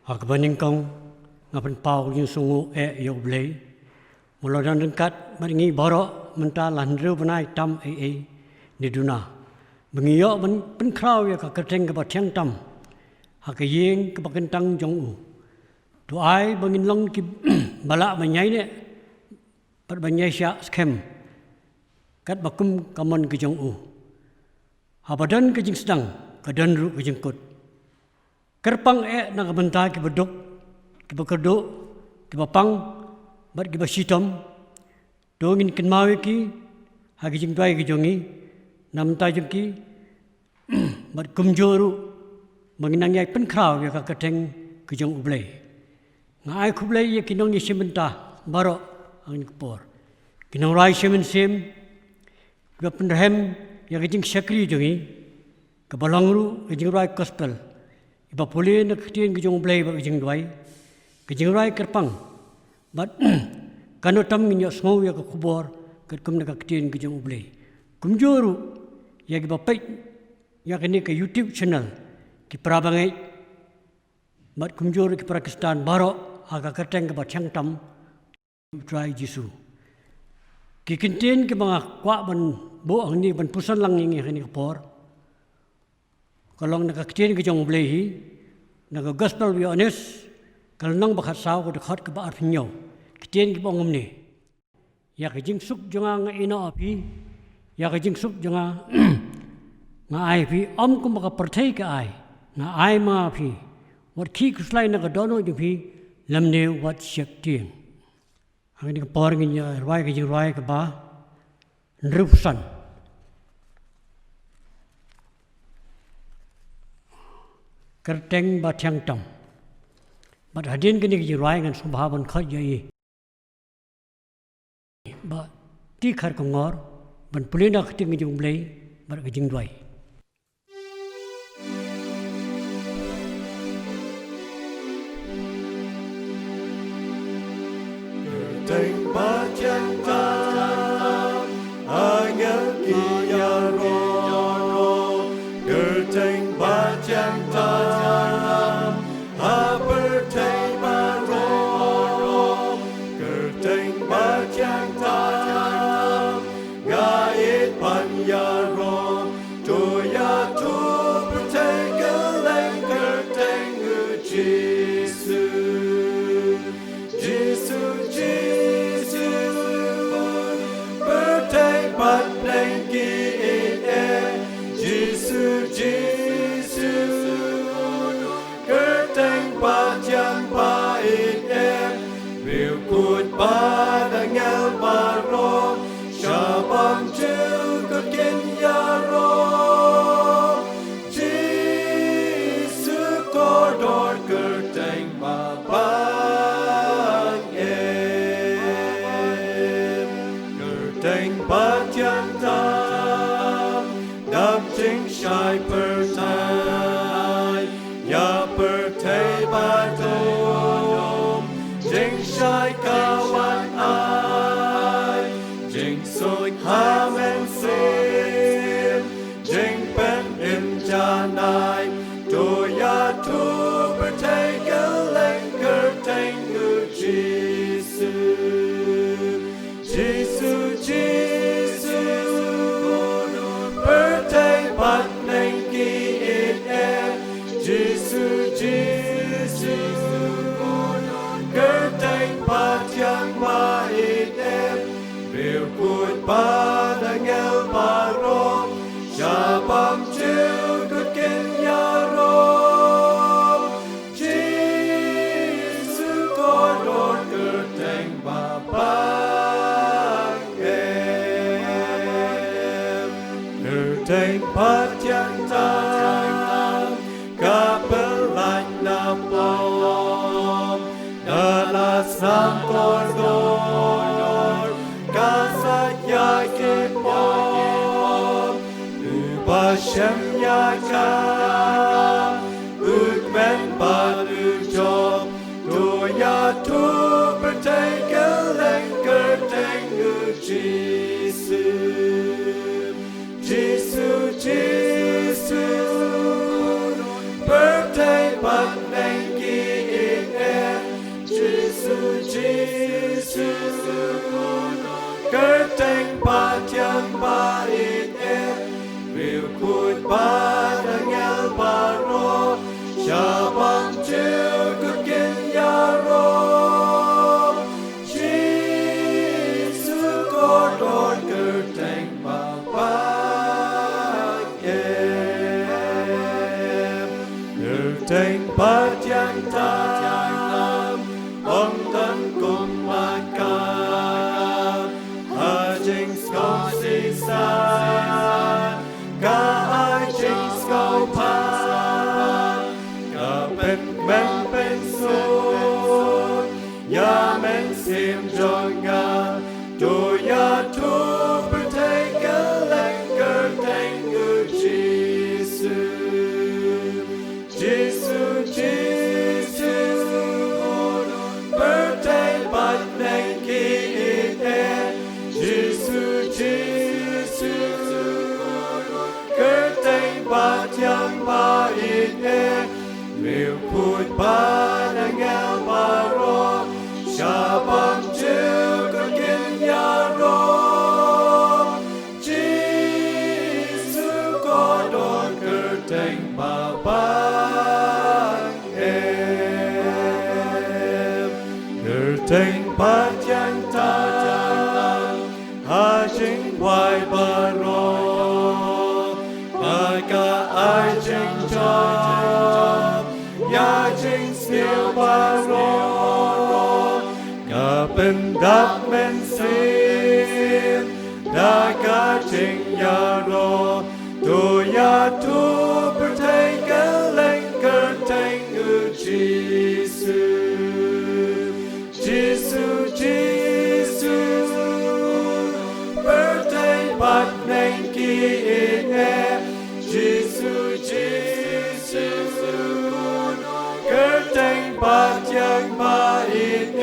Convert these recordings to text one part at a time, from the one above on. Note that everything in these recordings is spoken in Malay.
Hak baningkong ngapan pau yung sungu yo blay. Mula dan dekat maringi borok mentah landru benai tam ni duna. Bengiyo ben kraw ya ka keteng ke batang tam. Hak yeng ke bakentang jong u. Tu ai bangin long ki balak banyai ne. Pat banyai sya skem. Kat bakum kamon ke jong u. Habadan ke jing sedang, kadan ru ke jengkut. Kerpang nak bentai ke beduk, ke bekeduk, ke bapang, bat ke basitom, dongin ken mawi ki, hagi jing tuai ke jongi, nam tai jong ki, bat kumjoru, menginang yai pen kraw ya ka keteng ke jong ublay. Ngai kublay ya kinong ni simenta, baro angin kepor. Kinong rai simen sim, ke penderhem ya ke jing syakri jongi, ke balangru, ke jing rai gospel. Iba boleh nak ketian kejong belai bak kejeng rai kerpang, bat kano tam minyak semua ya ke kubur kerkum nak ketian kejong belai. Kumjuru ya ke bapak ya kini ke YouTube channel ki prabangai, bat kumjuru ki Pakistan barok agak keteng ke batang tam try Jisu. Ki kentian ke bangak kuat ban bo ang ni ban pusan lang ini kini kupor. Kalau nak ketian kejong belai nak gospel be honest, kalau nang bakat saw ko dekat ke baat pinyo, ketian ki bangum ni. Ya kejing suk jonga nga ina api, ya kejing suk jonga nga ai pi om ko maka pertai ke ai, nga ai ma api. Wat ki kuslai nak dono ju pi lamne wat syek tiang. Ang ni kapor ngin ya rai kejing rai ke ba nrupusan. Kerteng batang tam, bat hadin kini kejirai dengan subhaban khat jai, bat tikar kongor, ban pulina keting kejung belai, bat kejing duai. Kerteng batang tam, angel kiaro, kerteng batang tam. Padangel baro, syabang juga kenyaro. Jisu koridor kerteng babang kerteng batang tam, dam jing syai pertai, ya pertai batom, jing syai kawan ai, jing soi hamen sim, jing pen im janai, doya tu bertegeleng kerteng Jisu, Jisu, Jisu, berteg batneng kiin Jisu, Jisu, kerteng batang mait bilkut padangel baro, syabang juga kenyaro. Jisu koridor kerteng babang kerteng batang tam, kapelan napom, dalas nam koridor, kasat yakin mom, ubashem yakam, ukmen batu job, doya tu bertegeleng kerteng Jisu, Jisu, Jisu, berteg batneng kiin sim jonga doya tu bertega lengker tengu Jesus bertega bat nengki ine Jesus kerteng bat yang ba ine Liu put panangel baro Shabam juga kinyaro Jisu kodon kerteng babang Kerteng batang tajam Hajing wai baro Naga ajing jam Ya jing sneeuw baro Kapendap men sin Naga jing yaro Doya tu bertega lengker tengu Jesus bertega bat nengki ine Jesus kerteng bat yang baik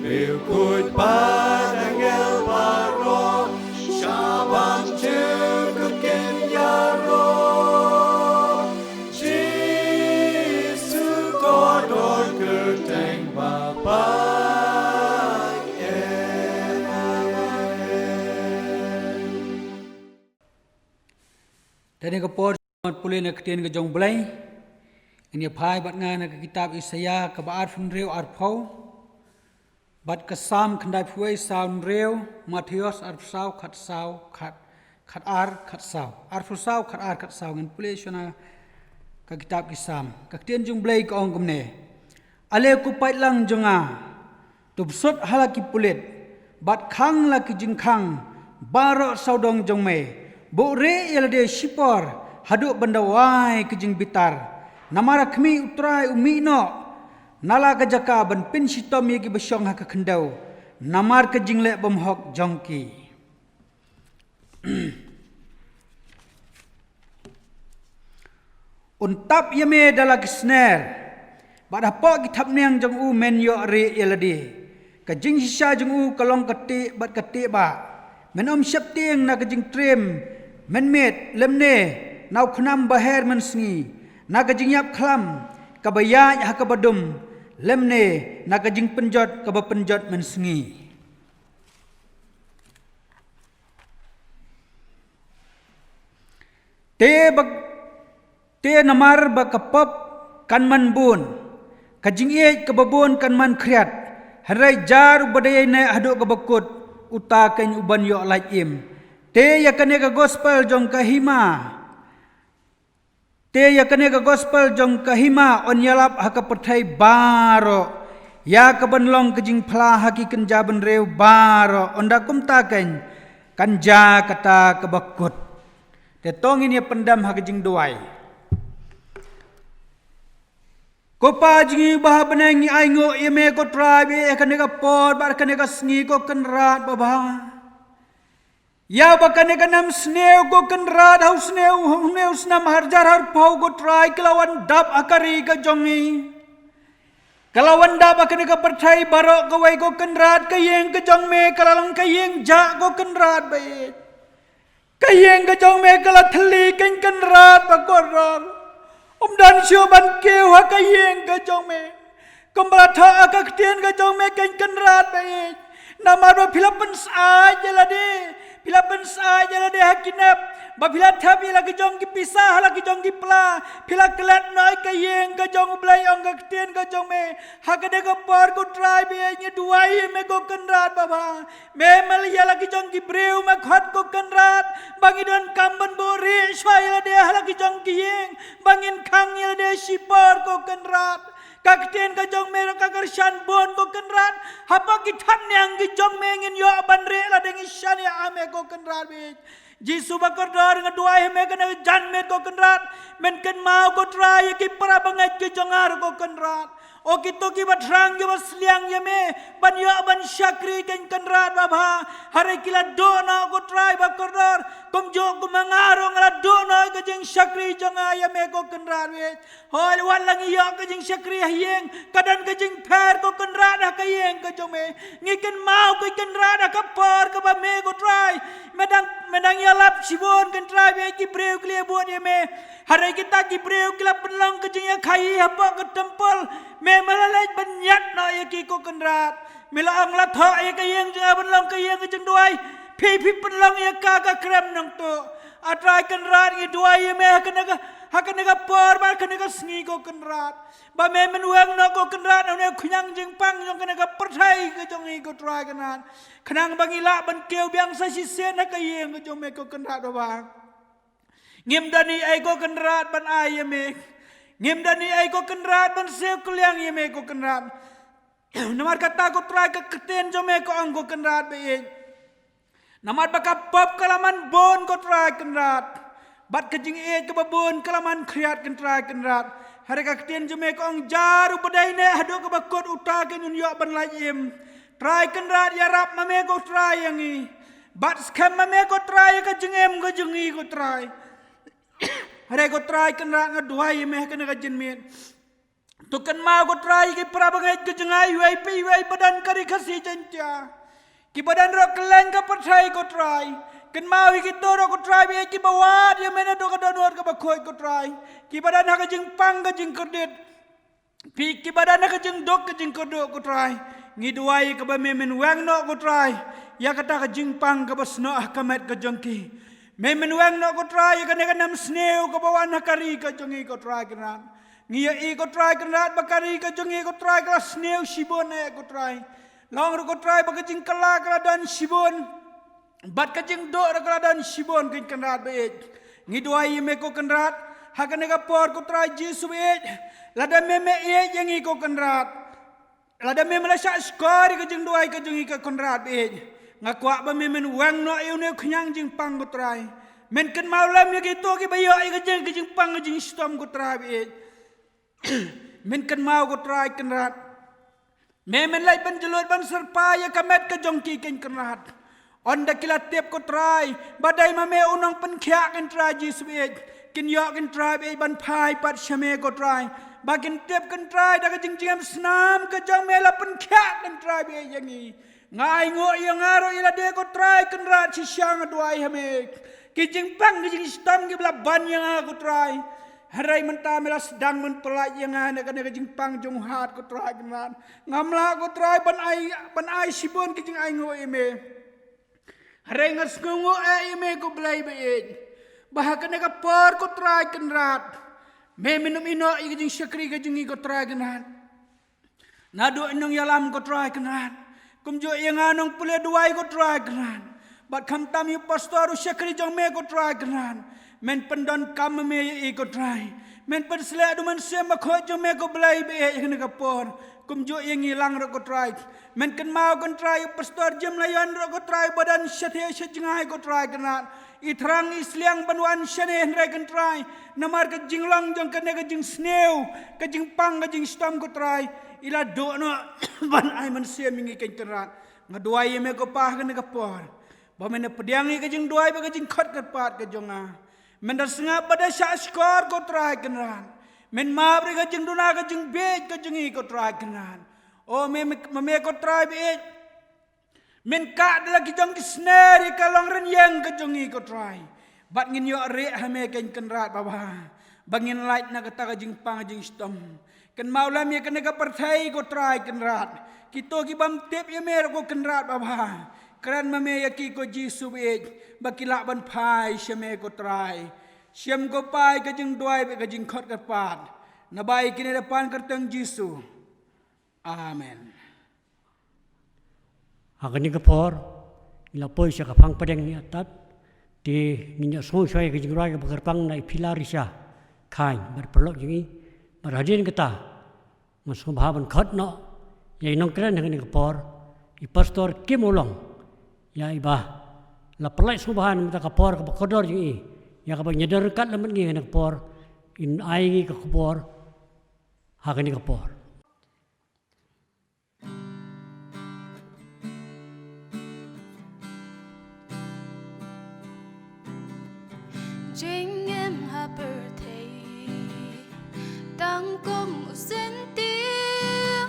Liu kut panangel baro Shabang juga kinyaro Jisu kodon kerteng babang Tadi kapor pulih nak ketien ke jong belai. Ini phai bat ngan ke kitab Isaya ke baat fun reu arpau. Bat kesam kendai puai saun reu Matius arpsau khat sau khat ar khat sau. Arpsau khat ar khat sau ngan pulih sona ke kitab Kisam. Ke ketien jong belai ke ong kemne. Ale ku pait lang jonga. Tubsut halaki pulit. Bat khang laki jingkhang. Barok saudong jong me. Bo re yalade shipor haduk bandawai kejing bitar namara kemi utrai umi no nala kajaka ban pin sitom yagi besyong hak kendau namar kejing lek bomhok jongki untap yame dalak sner bad apa kitab niang jong u men yo re yalade kejing sisa jong u kalong keti bat keti ba menom syap tiang na kejing trim menmet lemne nau khnam baher mensengi na kajing yap khlam kabaya ha kabadum lemne na kajing penjot kabapenjot mensengi te namar bakapap kan man bun kajing e kababun kan man kriat harai jar ubadai na haduk kabakut uta kan uban yo laim te yakane ka gospel jong kahima te yakane ka gospel jong kahima onyalap haka perthai baro ya kabanlong kejing phla haki kenjaban reu baro onda kumta kan kanja kata kabakut te tong ini pendam haka jing doai kopa jingi bah benangi aingo yeme ko trabe yakane ka por bar kane ka sngi ko kenrat baba Ya bakane kanam sneu go kenrat hau sneu snam harjar har pau go try kelawan dap akari ka jongi kelawan dap akane ka perthai barok go wai go kenrat kayeng ka jong me kalalang kayeng ja go kenrat bae kayeng ka jong me kala thli ken kenrat ba koror dan sio ban keu ha kayeng ka jong me kembala tha akak tien ka jong me ken kenrat bae nama do Philippine saja lah de Philippine saja lah de hakinap ba phila thabi la kejong ki pisah la kejong ki pla phila kelat noi kayeng kejong blai ong ka tien kejong me hakade ka par ko try be nya duai me ko kenrat baba me malia la kejong ki breu ma khat ko kenrat bangidon kamban bori swai la de la kejong ki yeng bangin khang ya de sipar ko kenrat kakten ka jong me ka karshan bon ko kenrat hapa ki tham nyang ki jong me ngin yo ban re la deng shan ya ame ko kenrat be jisu bakar dar ngadua me kana jan me ko kenrat men ken mau ko try ki para bangai ki jongar ko kenrat O kito ki batrang yo basliang yame banyo ban syakri ken kenrat baba hari kila dona ko try ba kordor kom jo ko mangaro ngala dona ke jeng syakri jonga yame ko kenrat we hol walang yo ke jeng syakri yeng kadan ke jeng per ko kenrat ka yeng ke jome ngiken mau ke kenrat ka por ka ba me ko try medang yalap sibon ken try we ki breu kle buat yame hari kita ki breu kila penlong ke jeng ya khai apa ke tempel me malalaj banyat no yaki ko kenrat mila ang latho ay kayeng jeng benlong kayeng jeng duai pi benlong ya ka krem nang to atrai kenrat ngi duai me hakanaga por ba kanaga sngi ko kenrat ba me menwang no ko kenrat ne khunyang jeng pang jong kanaga perthai ke jong i ko trai kenat khanang bangila ban keu biang sa si sen kayeng ko jong me ko kenrat ba ngim dani ai ko kenrat ban ai me ngim dani ai ko kenrat ban se kuliang yeme ko kenrat namar kata ko try ke keten jome ko ang ko kenrat be namar baka pop kalaman bon ko try kenrat bat ke jing e ke babon kalaman kriat ken try kenrat hari ka keten jome ko ang jaru badai ne hado ke bakot uta ke nun yo ban lajim try kenrat ya rap mame ko try yangi bat skam mame ko try ke jing em ko jingi ko try hari ko try kenrat ngaduai meh kena kajin mit tukan mau ko try ki prabangai ke jengai wai badan kari khasi janca ki badan ro keleng ka perthai ko try ken mau ki toro ko try be ki bawat ye mena do ka donor ka bakhoi ko try ki badan ha ka jing pang ka jing kredit pi ki badan ha ka jing dok ka jing kodo ko try ngi duai ka ba memen wang no ko try ya kata ka jing pang ka basno ka met ka jongki Memen wang no ko try ka nam sneu ko bawan hakari ka jongi ko try kenat ngia i ko try kenat bakari ka jongi ko try ka sneu sibon e ko try long ro ko try ba ka jing kala kala dan sibon bat ka jing do ra kala dan sibon kin kenat be ngi duai me ko kenat hakane ka por ko try jisu be lada meme e jengi ko kenat lada meme la sha skor ka jing duai ka jongi ka kenat be ngakwa ba memen wang no ayo ne khunyang jing pang ko try men ken maulam ye gitu ki bayo ai ka jing pang jing stom ko try be men ken mau ko try kenrat memen lai ban jelot ban serpa ya kamet ka jongki ken kenrat on da kila tep ko try badai mame unong pen khya ken try ji sbe ken yo ken try be ban phai pat shame ko try bakin tep ken try da ka jing snam ka jong mela pen khya ken try be yangi ngai ngo yang aro ila de ko try kenrat si syang duai hame kijing pang kijing stam ki bla ban yang aku try harai menta mela sedang men pelaj yang ana kan kijing pang jong hat ko try kenat ngamla ko try ban ai sibon kijing ai ngo eme harai ngas ngo eme ko blai be bahakan ka por ko try kenrat me minum ino kijing syakri kijing ko try kenat nado inong yalam ko try kenat kumjo yang anong pule duai ko try kenat bat kam tam yu pastor syakri jong me ko try kenat men pendon kam me e ko try men pen sele adu man se ma kho jong me ko blai be ne ka por kumjo yang hilang ro ko try men ken mau kon try pastor jem layan ro ko try badan syathe syajngai ko try kenat itrang isliang banwan syane re kan try namar ka jinglong jong ka ne ka jing sneu ka jing pang ka jing stom ko try ila do no ban ai man se mingi ken kenrat ngaduai me ko pah kan ka por ba men pediangi ka jing duai ba ka jing khot ka pat ka jonga men da singa bada sha skor ko try kenrat men ma bre ka jing duna ka jing be ka jingi ko try kenrat o me ko try be men ka dala ki jong sneri ka long ren yang ka jongi ko try bat ngin yo re ha me ken kenrat baba bangin light na ka ta ka jing pang jing stom ken maulam ye kene ka perthai ko try kenrat kito ki bam tep ye mer ko kenrat baba kran mame ye ki ko jisu be bakila ban phai sheme ko try shem ko pai ka jing doi be ka jing khot ka pat na bai kine depan kerteng jisu amen Hakani ka por ila poi sa kapang padeng ni atat ti ninya so shoy ka jing roi ka bakarpang na pilarisha kain berperlok jingi marajin kata masuk bahaban khat no ya inong kran dengan kapor I pastor kim ulong ya iba la pelai subahan mata kapor ka kodor jingi ya ka nyadar kat lamat ngi kapor in ai ngi ka kapor hakani kapor chính em ha birthday tăng cung xin tiêu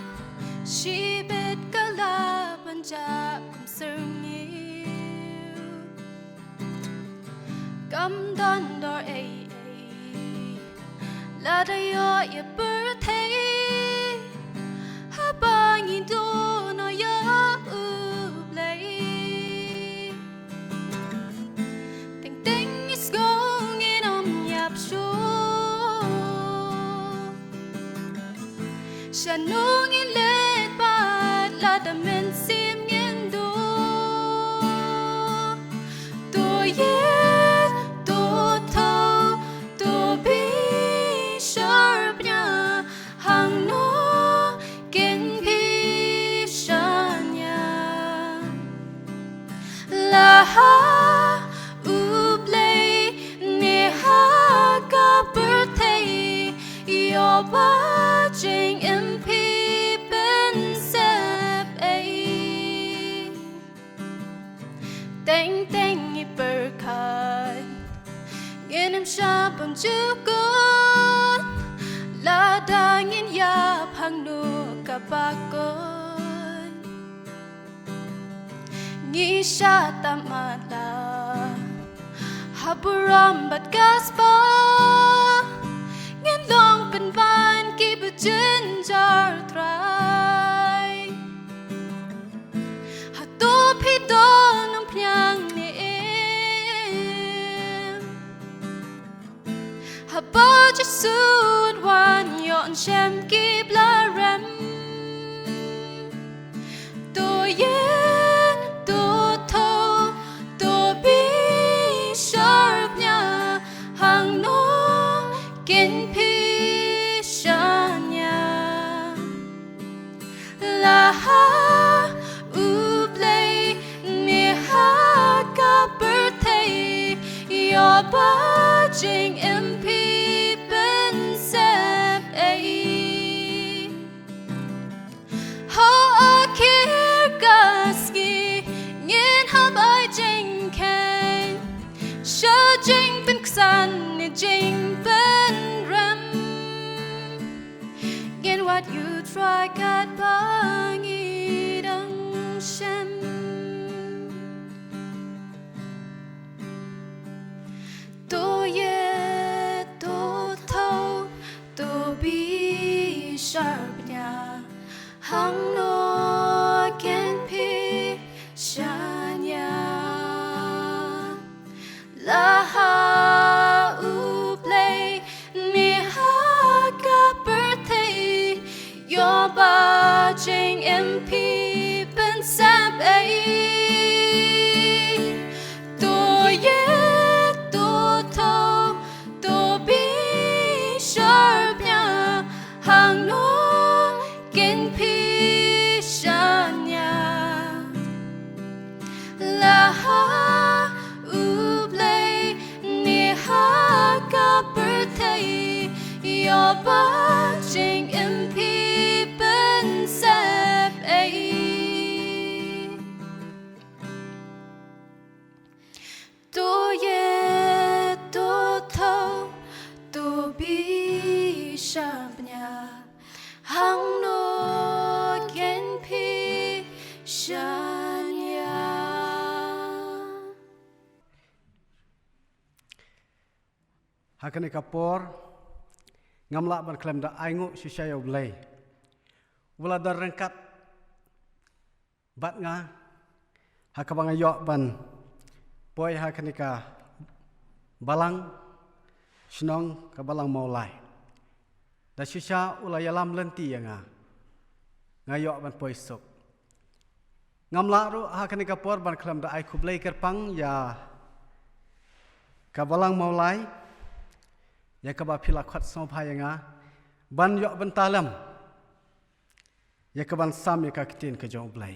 chỉ biết cả là ban cha cùng sương yêu cắm đón đôi ấy là đây ở ya birthday ha ba nghìn đô nó ya lấy tình tình is going in nhạc sốฉันนู้งิเลดบาดลาดเมนซิมเงินดูตัวเย็นตัวเท่าตัวบีชาร์ปเนี่ยห่างโนกินพีชันยาลาฮาอุบเลยเนฮากับเบิร์ธเดย์ยอบาจิงเอ็มพีเป็นเซฟเอเต็งเต็งอีเปิร์คันเงินน้ำชาบังจูกุนลาดาเงินยาพังนูกับปากกุนงี้ชาตามาลาฮับบุรอมบัดกัสปาเงินลองเป็นบ้านกี่บุจินจาร์ทรายหาตัวพี่โดนน้ำพยังนี่เองหาบ่จะสูดวันย้อนแชมกี่บลาเรมตัวเย็นตัวโตตัวบีชาร์ปเนี่ยห่างโนกินพีชันยาลาฮาอุบเลยเนฮากับเบิร์ธเดย์ยอบาจิงเอ็มพีเป็นเซฟเอฮาอาคิร์กัสกีเงินฮับไอจิงแค่ชาจิงเป็นสันนี่จิงเป็นรำ Get what you try กัดบางอีดังฉันตัวเย่ตัวเท่าตัวบีชาร์ปเนี่ยหังโนเก็นพีชันยาลาฮาอุบเลยนี่ฮากับเบิร์ธเดย์ยอบาจิงเอ็มพีเป็นแซมเอตัวเย็นตัวโตตัวบีชาร์ปเนี่ยห่างโนกินพีชันยาลาฮาอุบเลยนี่ฮากับเบิร์ธเดย์ยอบาจิงเอ็มพีเป็นเซฟเอตัวเย่ตัวเท่าตัวบีชาร์ปเนี่ยหังโนเก็นพีชันยา Hakan kapor ngamla ban klem da aingu shisaya ublay wala dar rengkat bat nga hakabang ayo ban boy hakanika balang snong ka balang maulai da shisha ulayalam lenti nga ngayo ban boy sok ngamla ru hakanika por ban klem da ai kublay kerpang ya ka balang maulai ya kaba phila khat so phayanga ban yo ban talam ya kaban sam ya ka kitin ka jong blai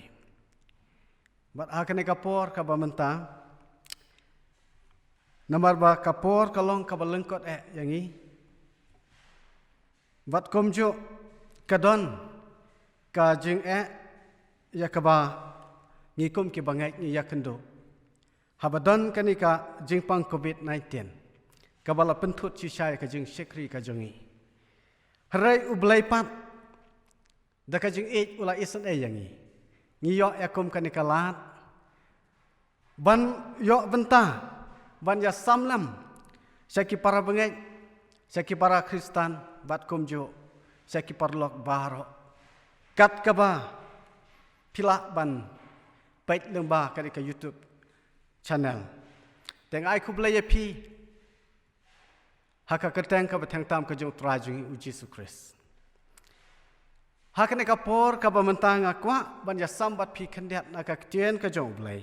bat akane kapor ka ba menta namar ba kapor kalong ka balengkot yangi bat komjo kadon ka jing ya kaba ngikum ki bangai ni yakendo habadon kanika jingpang covid-19 kabala pentut sisai ka jeng sekri ka jengi harai ublai pat da ka jeng ula isen yangi ngiyo yakum kanikalat ban yo benta ban ya samlam saki para bengai saki para Kristen bat kumjo saki parlok baro kat kaba pila ban bait lemba ka YouTube channel teng ai kublai pi haka keteng ka batang tam ka jong trajung u Jesus Christ haka ne ka por ka bamantang akwa ban ya sambat pi kandiat na ka tien ka jong blai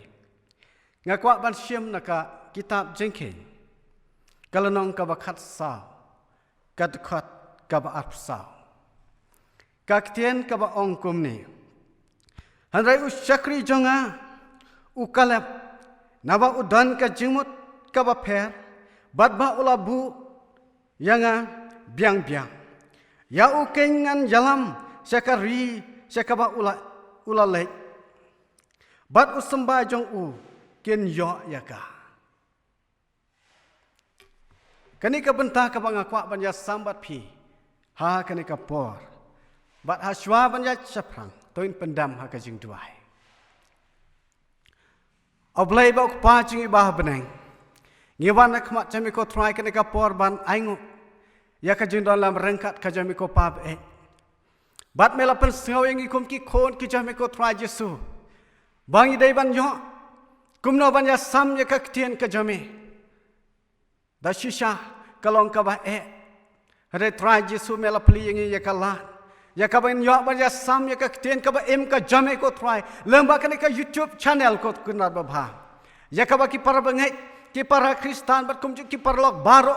ngakwa ban siam na ka kitab jengke kalanong ka bakhat sa kadkhat ka ba arsa ka tien ka ba ong kumni hanrai u chakri jonga u kalap naba udan ka jimut ka ba pher badba ulabu Yanga biang-biang. Ya ukengan jalam sekari sekaba ula lek. Bat usamba jong u ken yo yaka. Kani ka bentah ka bangakwa banja sambat pi. Ha kani ka por. Bat haswa banja chaprang toin pendam ha ka jing duai. Oblai ba ukpa jing ibah beneng. Ngiwan nak mak jami ko try kani ka por ban aingu. Ya ka jing dalam rengkat ka jami ko pab bat mela pen sngau yang ikum ki khon ki jami ko try Yesu. Bang idai ban yo. Kumno ban ya sam ya ka ktien ka jami. Da shisha kalong ka ba Hare try Yesu mela pli yang ya ka la. Ya ka ban yo ban ya sam ya ka ktien ka ba ka jami ko try. Lemba ka YouTube channel ko kunar ba bha. Ya ka ba ki para bangai ki para Kristen bat kum ki parlok baro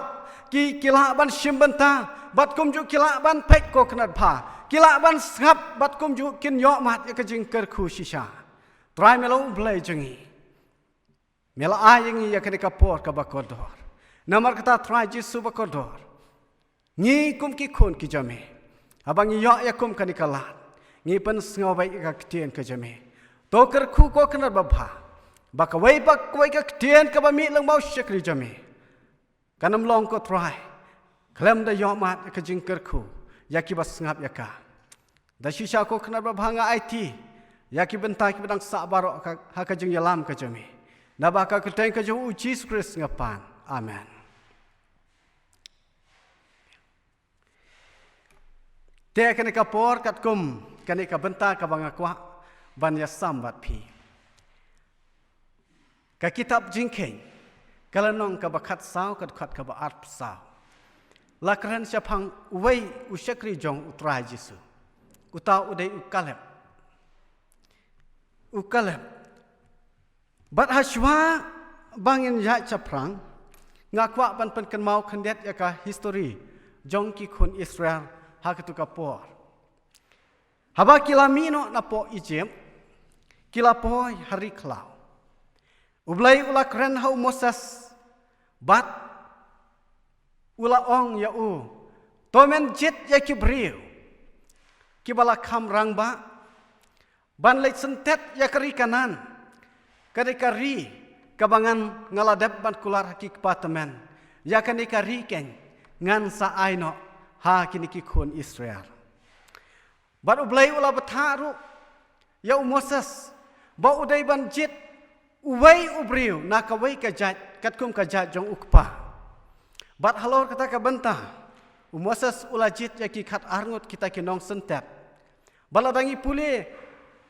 ki kila ban simbenta bat kumju kila ban pek ko knat pha kila ban ngap bat kumju kin yo mat ya ka jing ker khu shisha try melo blai jengi mela ayengi ya ka por ka ba kodor namar kata try Jesu ba kodor ni kum ki khon ki jame abang yo ya kum kanikala ni pen sngo bai ka ktien ka jame to ker khu ko knat ba pha ba ka wai ba koi ka ktien ka ba mi lang mau shekri jame kanam long ko try klem da yo mat ka jing kerku yaki bas ngap yaka da shisha ko khna ba bhanga IT yaki benta ki bedang sa baro ha ka jing yalam ka jami na ba ka keteng ka jo Jesus Christ ngapan amen te ka ka por kat kum ka benta ka banga kwa ban ya sambat pi ka kitab jingkeng kalanong ka bakhat saw kat khat ka ba art saw lakran syapang wei usyakri jong utra Jesu uta udai ukalem bat haswa bangin ya chaprang ngakwa ban pen kan mau khandet ya ka history jong ki khun Israel ha ka tu ka por haba kilamino na po Egypt kilapoy hari klau ublai ulakran hau Moses bat ula ong ya u tomen jit ya kibriu kibala kam rangba ban leit sentet ya keri kanan kari kabangan ngaladap ban kular haki kepatemen ya kani kari ken ngan sa aino ha kini ki khun Israel bat ublai ula bataru ya Moses ba udai ban jit uwai ubriu na kawai ka jat katkum ka jat jong ukpa bat halor kata ka benta Moses ulajit ya ki khat arngut kita ki nong sentet baladangi pule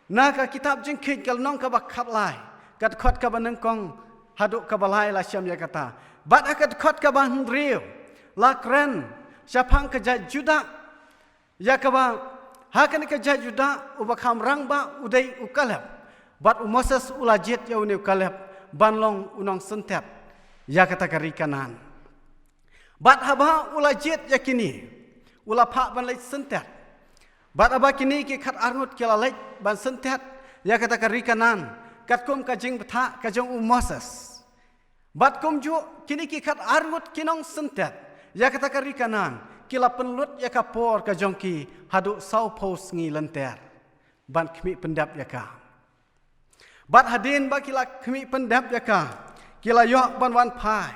na ka kitab jing khit kal nong ka bak khat lai kat khot ka banang kong haduk ka balai la syam ya kata bat akat khot ka ban riu la kren syapang ka jat juda ya ka ba hakan ka jat juda ubakham rang ba udai ukalap bat Moses ulajit ya uni kalep banlong unong sentet ya kata kari kanan bat haba ulajit ya kini ulapa ban leit sentet bat aba kini ki khat arngut kila leit ban sentet ya kata kari kanan katkum ka jing betha ka jong Moses bat kum ju kini ki khat arngut kinong sentet ya kata kari kanan kila penlut ya kapor ka jong ki hadu sau pos ngi lenter ban khmi pendap ya ka bat hadin ba kila khmi pendap ya ka kila yo ban wan pai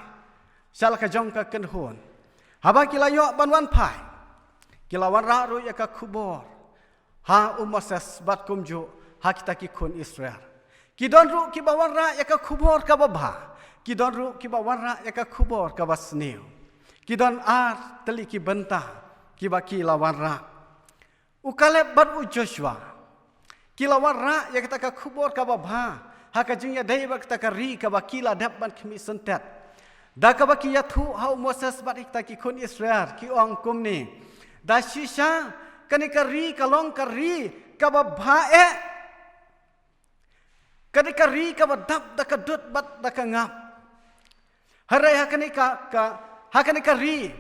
salah ka jong ka kenhon haba kila yo ban wan pai kila wan ra ru ya ka khubor ha Moses bat kumju ha kita ki kun Israel ki don ru ki bawan ra ya ka khubor ka ba ki don ru ki bawan ra ya ka khubor ka basneu ki don ar teli ki benta ki ba ki lawan ra u Kaleb bat u Joshua ki lawan ra ya kita ka khubor ka ba ha ka jing ya dai ba kita ka ri ka ba ki la dap ban khmi sentet da ka ba ki ya thu ha Moses bat kita ki kun Israel ki ong kum ni da shisha kani ka ri ka long ka ri ka ba kani ka ri ka ba dap da ka dut bat da ka ngap harai hakani ka ri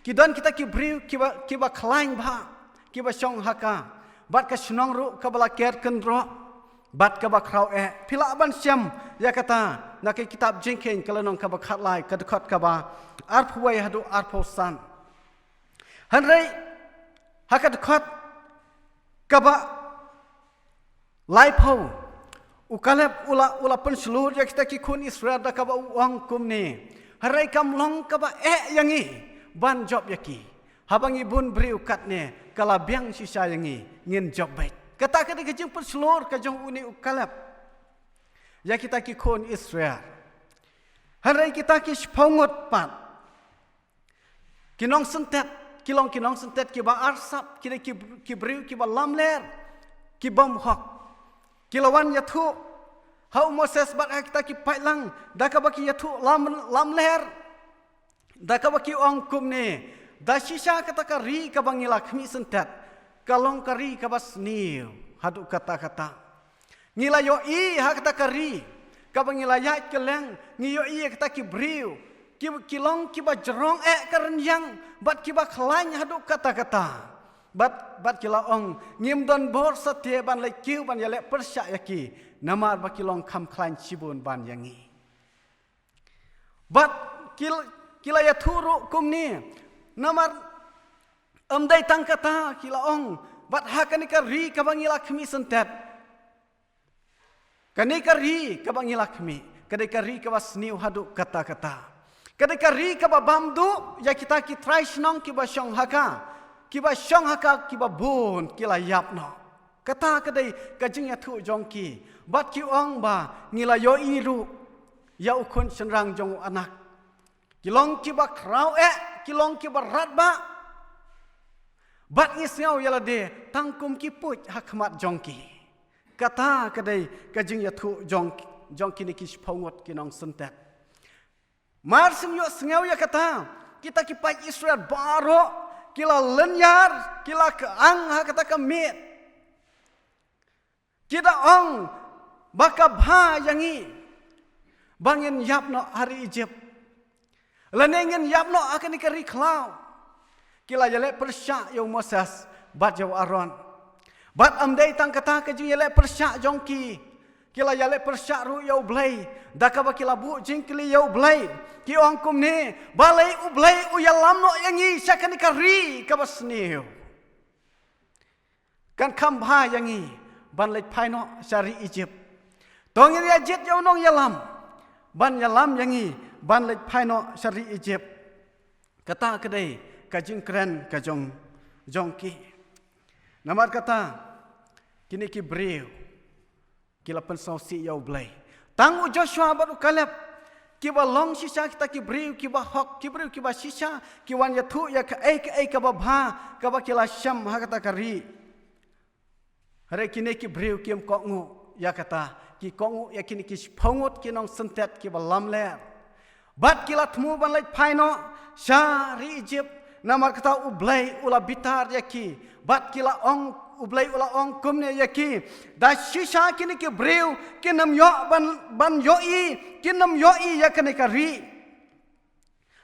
ki don kita ki briu ki ba klain ba ki ba shong haka bat ka shnong ru ka bala ker kan ro bat ka ba krau pila ban syam ya kata na ke kitab jingken kala nong ka ba khat lai ka dekat ka ba arpwai hadu arposan harai haka dekat ka ba lai pau u Kaleb ula pen seluruh ya kita ki kun Israel da ka ba uang kum ni harai kam long ka ba yangi ban job yaki habang ibun beri ukat ni kala biang sisa yangi ngin job baik kata ka ke jing pen seluruh ka jong uni u Kaleb ya kita ki kun Israel harai kita ki spongot pat kinong sentet kilong sentet ki ba arsap ki beri ki ba lamler ki bom hok kilawan yathu hau Moses bat kita ki pailang da ka baki yathu lam leher da ka baki ong kum ni da shisha kata ka ri ka bangila khmi sentet kalong ka ri ka basniu hadu kata ngila yo I ha kata ka ri ka bangila ya keleng ngiyo I kata ki briu kilong ki ba jerong karenyang bat ki ba khlany hadu kata bat kila ong ngim don bor satye ban le kiu ban yale persya yaki namar ba kilong kham klan chibun ban yangi bat kila ya thuru kum ni namar amdai tang kata kila ong bat hakani ka ri ka bangila khmi sentet kani ka ri ka bangila khmi kadai ka ri ka basniu hadu kata kadai ka ri ka ba bamdu ya kita ki try snong ki ba shong haka kiba shong haka kiba bun kila yap no kata kadai kajing ya thu jongki bat ki ong ba ngila yo iru ya ukun senrang jong anak kilong kiba krau kilong kiba rat ba bat ngisngau yala de tangkum ki puj hakmat jongki kata kadai kajing ya thu jongki ni kis pongot kinong sentet mar singyo singau ya kata kita ki pai Israel baro kila lenyar, kila keang ha kata kemit. Kita ong baka bha yangi. Bangin yapno hari Egypt. Lenengin yapno akan ikari klau. Kila yale persyak yo Moses bat yo Aaron. Bat amdai tang kata ke yale persyak jongki. Kila yale persyak ru yo blai. Daka ba kila bu jingkli yo blai. Ki ong kum ni balai ublai uyalam no yangi sakan ikari ka basniu kan kambha yangi ban lek paino syari Egypt tongir ya jet yo nong yalam ban yalam yangi ban lek paino syari Egypt kata kedai ka jingkren ka jongki namar kata kini ki breu kila pensausi yo blai tang Joshua baru Kaleb kiba long sisa kita ki briu kiba hok ki briu kiba sisa ki wan ya thu ya ka ka ba bha ka ba kila syam ha kata kari hare kini ki briu kim ko ngu ya kata ki ko ngu ya kini ki phongot ki nong sentet ki ba lamler bat kila thmu ban lai phaino syari Egypt namar kata ublai ula bitar ya ki bat kila ong ublai ula ong kumne yaki da shisha kini ki breu kinam yo ban yo I kinam yo I ya kani kari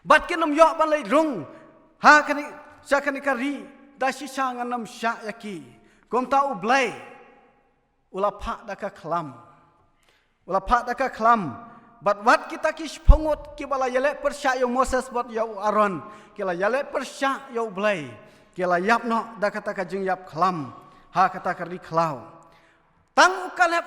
bat kinam yo ban lai rung ha kani sa kani kari da shisha nganam sha yaki komta ublai ula pha da ka klam bat wat kita ki phongot ki bala yale persya yo Moses bat yo Aaron kila yale persya yo ublai kila yapno da kata ka jing yap klam ha kata kari klau tang Kaleb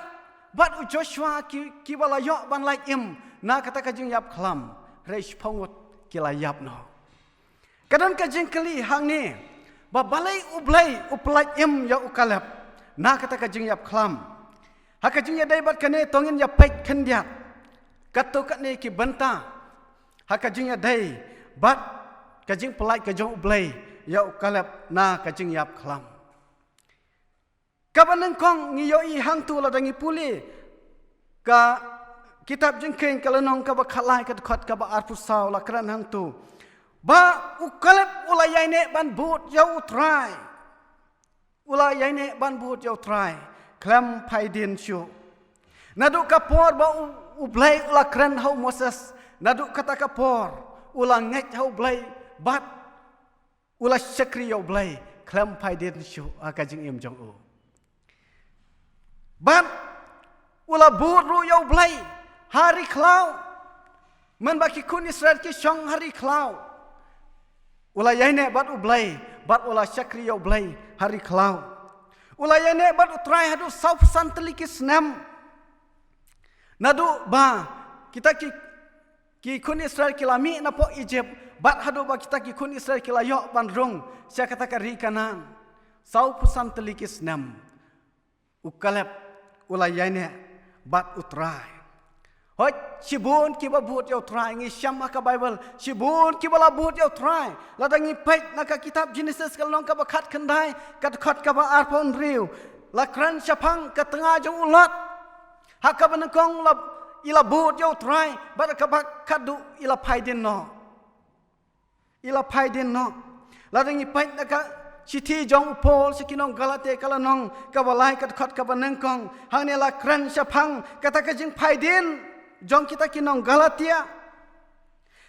bat Joshua ki bala yo ban lai im na kata ka jing yap klam reish pongot kilayap no. Kadang kajing kali hang ni ba balai uplai ya ukalap na kata kajing yap klam. Ha kajing ya dai bat kane tongin ya pek kendiat. Katu kat ni ki benta. Ha kajing ya dai bat kajing pelai kajong ublai ya ukalap na kajing yap klam. Kabanang kong ngiyoi hang tu la dangi puli ka kitab jengkeng kalau nong ka ba khalai ka khat ka ba arpusau la kran hang tu ba ukalap ulayai ne ban but ya utrai ulayai ne ban but ya utrai klam paidin syu nadu kapor ba ublai ula kran hau Moses nadu kata kapor ula ngej hau blai bat ula syakri ya ublai klam paidin syu akajing im jong u ban ula buru yau blai hari klau man baki kun Israel ki shong hari klau ula yaine bat ublai bat ula syakri yau blai hari klau ula yaine bat utrai hadu sauf santli ki snam nadu ba kita ki kun Israel ki lami na po Egypt bat hadu ba kita ki kun Israel ki layok ban rong sia kata ka ri kanan sauf santli ki snam ukalap ulayane bat utrai. Hoi sibun ki babut ya utrai ngi syam ka Bible sibun ki bala but ya utrai ladangi pek naka kitab Genesis kalong ka bakat kendai kat khat ka ba arpon riu lakran syapang ka tengah jong ulat hakka banengkong la ila but ya utrai bat ka bakat du ila paidin no ladangi pek naka Citi jong upol sekinong galate kala nong kabalai kat khat kabanengkong hang ne la kran syapang kata kajing paidin jong kita kinong galatia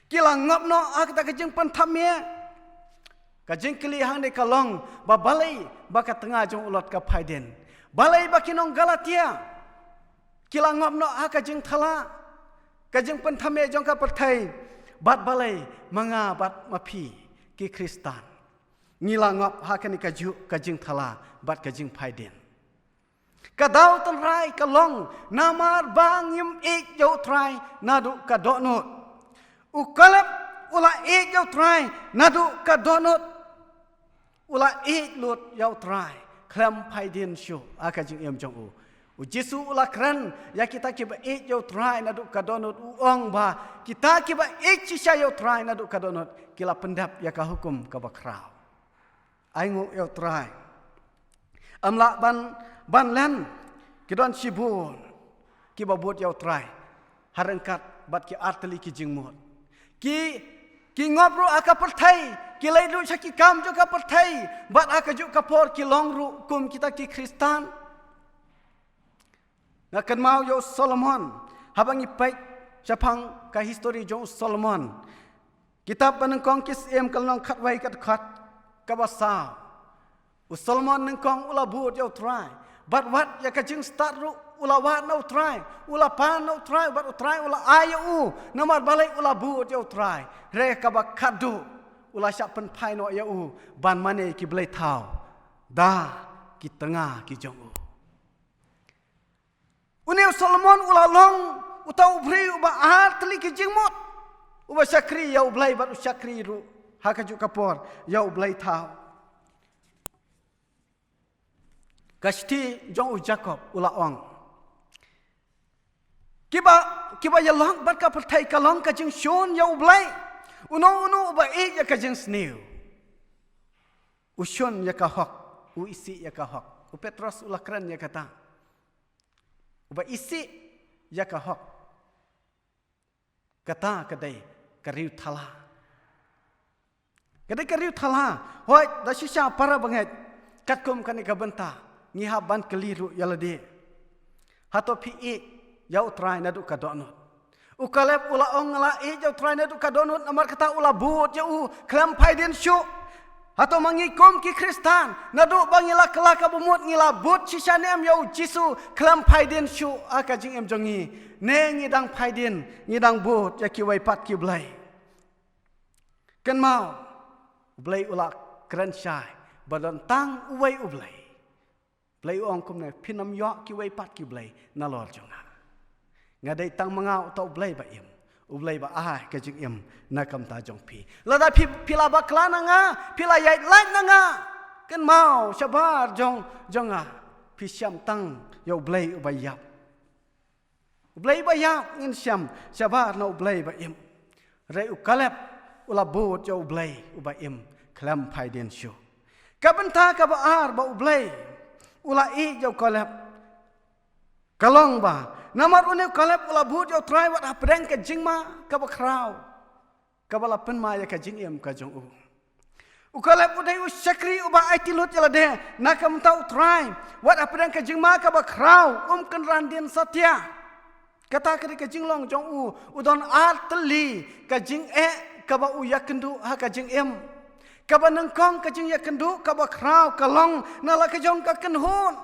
kila ngopno kata kajing pentamia kajing kili hang ne kalong ba balai ba ka tengah jong ulot ka paidin balai ba kinong galatia kila ngopno kajing thala kajing pentamia jong ka pertai bat balai manga bat mapi ki Kristan ngilangap hakani kajing thala bat kajing paidin kadau tenrai kalong namar bangim ik jau trai nadu kadonot ukalap ula ik jau trai nadu kadonot ula ik lut jau trai klam paidin syu akajing em jong u Jesu ula kran ya kita kiba ik jau trai nadu kadonot uong ba kita kiba ik sisa jau trai nadu kadonot kila pendap ya ka hukum ka bakrau aingu eu trai amla ban len kidon sibun ki babut eu trai harengkat bat ki arteli ki jingmot ki ngopru aka pertai ki leidu saki kam juga pertai bat aka juk kapor ki longru kum kita ki Kristan ngakan mau yo Solomon habangi pai sapang ka history jong Solomon kitab panengkong kis em kalong khatwai kat khat kabasa Solomon nengkong ula but ya utrai bat wat ya kajing start ru ula wat na utrai ula pan na utrai bat utrai ula ayu namar balai ula but ya utrai re kabak kadu ula syak pen pai no ya ban mane ki blai thau da ki tengah ki jong Uneu Solomon ula long utau bri uba artli ki jingmot uba syakri ya ublai bat syakri ru hakajuk kapor ya ublai thau kasti jong Jacob ula ong kiba ya long bat ka pertai kalong ka jing shon ya ublai uno ba ik ya ka jing snew ushon ya ka hok u isi ya ka hok u Petros ula kran ya kata uba isi ya ka hok kata kadai kariu thala kadai kariu thala hoi da shisha para banget katkum kani ka benta ngiha ban keliru yalade hato pi ya utrai nadu ka donot ukalep ula ong la ya utrai nadu ka donot amar kata ula but ya klam paidin syu hato mangikom ki Kristan nadu bangila kelaka bumut ngila but shishanem ya Jesu klam paidin syu akajing em jongi ne ngidang paidin ngidang but ya ki wai pat ki blai kan mau ublai ula kran syai badon tang uwai ublai blai ong kumne pinam yo ki wai pat ki blai nalor jonga ngadai tang mangau to ublai ba im ublay ba ka jing em na kam ta jong pi la da pila ba kla na nga pila yai lai na nga kan mau shabar jong pi syam tang yo ublay ubayap ublay bayap ngin syam shabar na ublay ba em re ukalep ulabut yo ublay ubayem klam phai den shu kabanta ka ba ba ublay ulai yo kalep kalong ba namar une kalep ulabut yo try wat apreng ka jingma ka ba kraw ka ba lapen ma ya ka jing em ka jong u kalep udai u sakri u ba IT lut yala de nakam tau try wat apreng ka jingma ka ba kraw kan randin satya kata ka jing long jong u don atli ka jing ka ba u yakendu ha ka jing em kaba nengkong ka jing yakendu kaba kraw kalong nala ka jong ka kenhun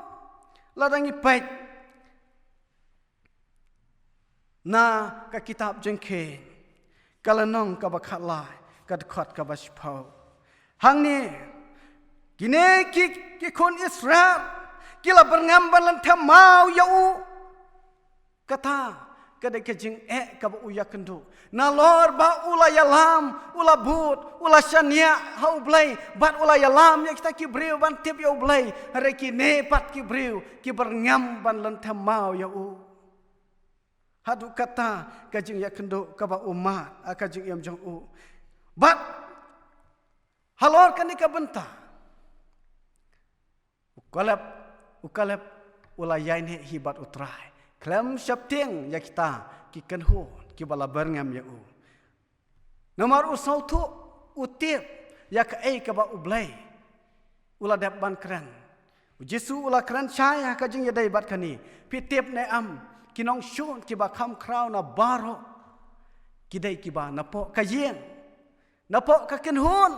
ladangi pait na ka kitab jengke kalanong kaba khatlai kad khat kaba spau hangni gine ki kon Israel kila berngam balan thamau yau kata kada ka jing kaba u yakendu na lor ba ula yalam ula but ula shania hau blai bat ula yalam ya kita ki breu ban tip ya blai re ki ne pat ki breu ki berngam ban lan thamau ya hadu kata kajing ya kendo ka ba umat akajing yam jong bat halor kan ka benta ukalep ula yain hibat utrai klam syapting ya kita ki kenhu ki bala berngam ya nomor usautu utip ya ka ka ba ublai ula dap ban kran Jesu ula kran chaya ka jing ya dai bat kani pitip ne am kinong shun ki ba kham kraw na baro ki dai ki ba napo ka yen napo ka kenhun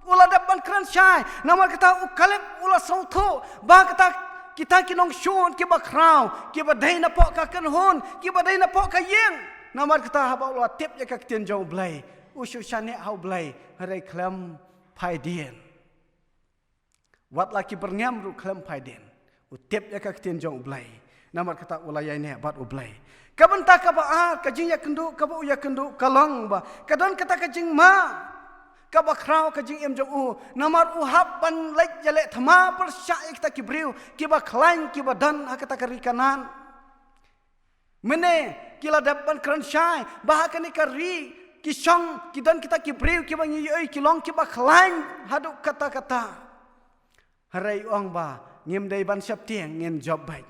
ula dap ban kran chai nomor kata ukalep ula sautu ba kata kita kinong shun ki ba kraw ki ba dai napo ka kenhun ki ba dai napo ka yen namar kita haba Allah tip ya ka kitian jong blai usu shane hau blai hare klam phai dien wat laki berngam ru klam phai dien u tip ya ka kitian jong blai namar kata ulai ne bat u blai kabenta ka ba ka jing ya kendu ka ba u ya kendu kalong ba kadon kata ka jing ma ka ba kraw ka jing em jong namar u hab ban lek ya le thama per sha kita ki briu ki ba klain ki ba dan kata ka rikanan mene kila dapat kran syai bahkan ni kari kisong kidan kita kibriu ki bangi oi kilong ki ba klain haduk kata-kata harai ong ba ngem dai ban syap tieng ngem job baik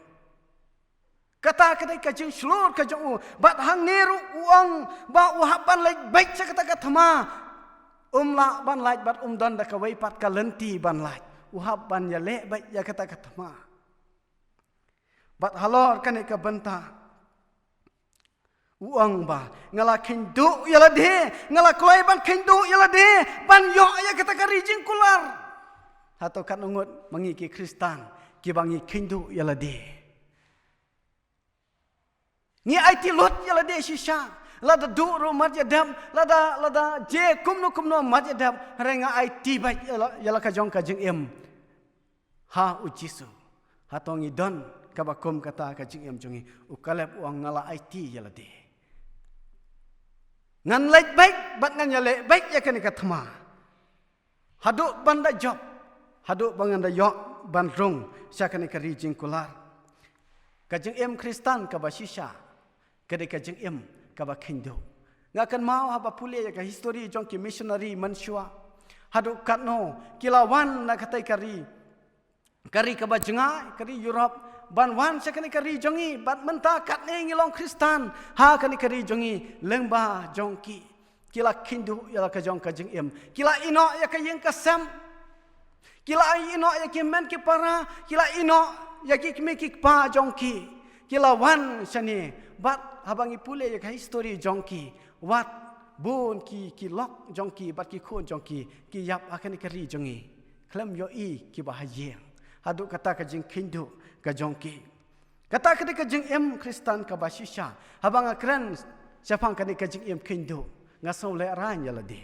kata kadai ka jing slur ka jong bat hang neru uang ba u haban lai baik sa kata-kata ma la ban lai bat don da ka wai pat ka lenti ban lai u haban ya le baik ya kata-kata ma bat halor kan ka benta uang ba ngala kindu yala de ngala klai ban kindu yala de ban yo ya kata kari jingkular atau kan ungut mengiki Kristen ki bangi kindu yala de ni IT lot yala de shisha lada du rumat yadam lada je kumno mat yadam renga IT ba yala ka jong ka jing em ha ujisu hatongi don kabakum kata ka jing em jongi ukalep uang ngala IT yala de ngan lek baik bat ngan yale baik ya kan katma haduk banda job haduk banganda yok ban rung sya kan ka rijing kular kajeng em Kristen ka basisha kade kajeng em ka ba kindo ngakan mau haba pule ya ka history jong ki missionary manshua haduk katno kilawan na katai kari ka ba jengai kari Europe ban wan sakani kari jongi bat menta kat ne ngilong Kristen ha kani kari jongi lengba jongki kila kindu ya ka jong ka jing em kila ino ya ka yeng ka sam kila ino ya ki men ki para kila ino ya ki me ki pa jongki kila wan sani bat habangi pule ya ka history jongki wat bun ki lok jongki bat ki khon jongki ki yap akani kari jongi klam yo ki bahayeng haduk kata ka jing kindu ka jongki kata ka jing em Kristen ka basisha habang akran siapang ka jing em kindu ngasau le ran yala de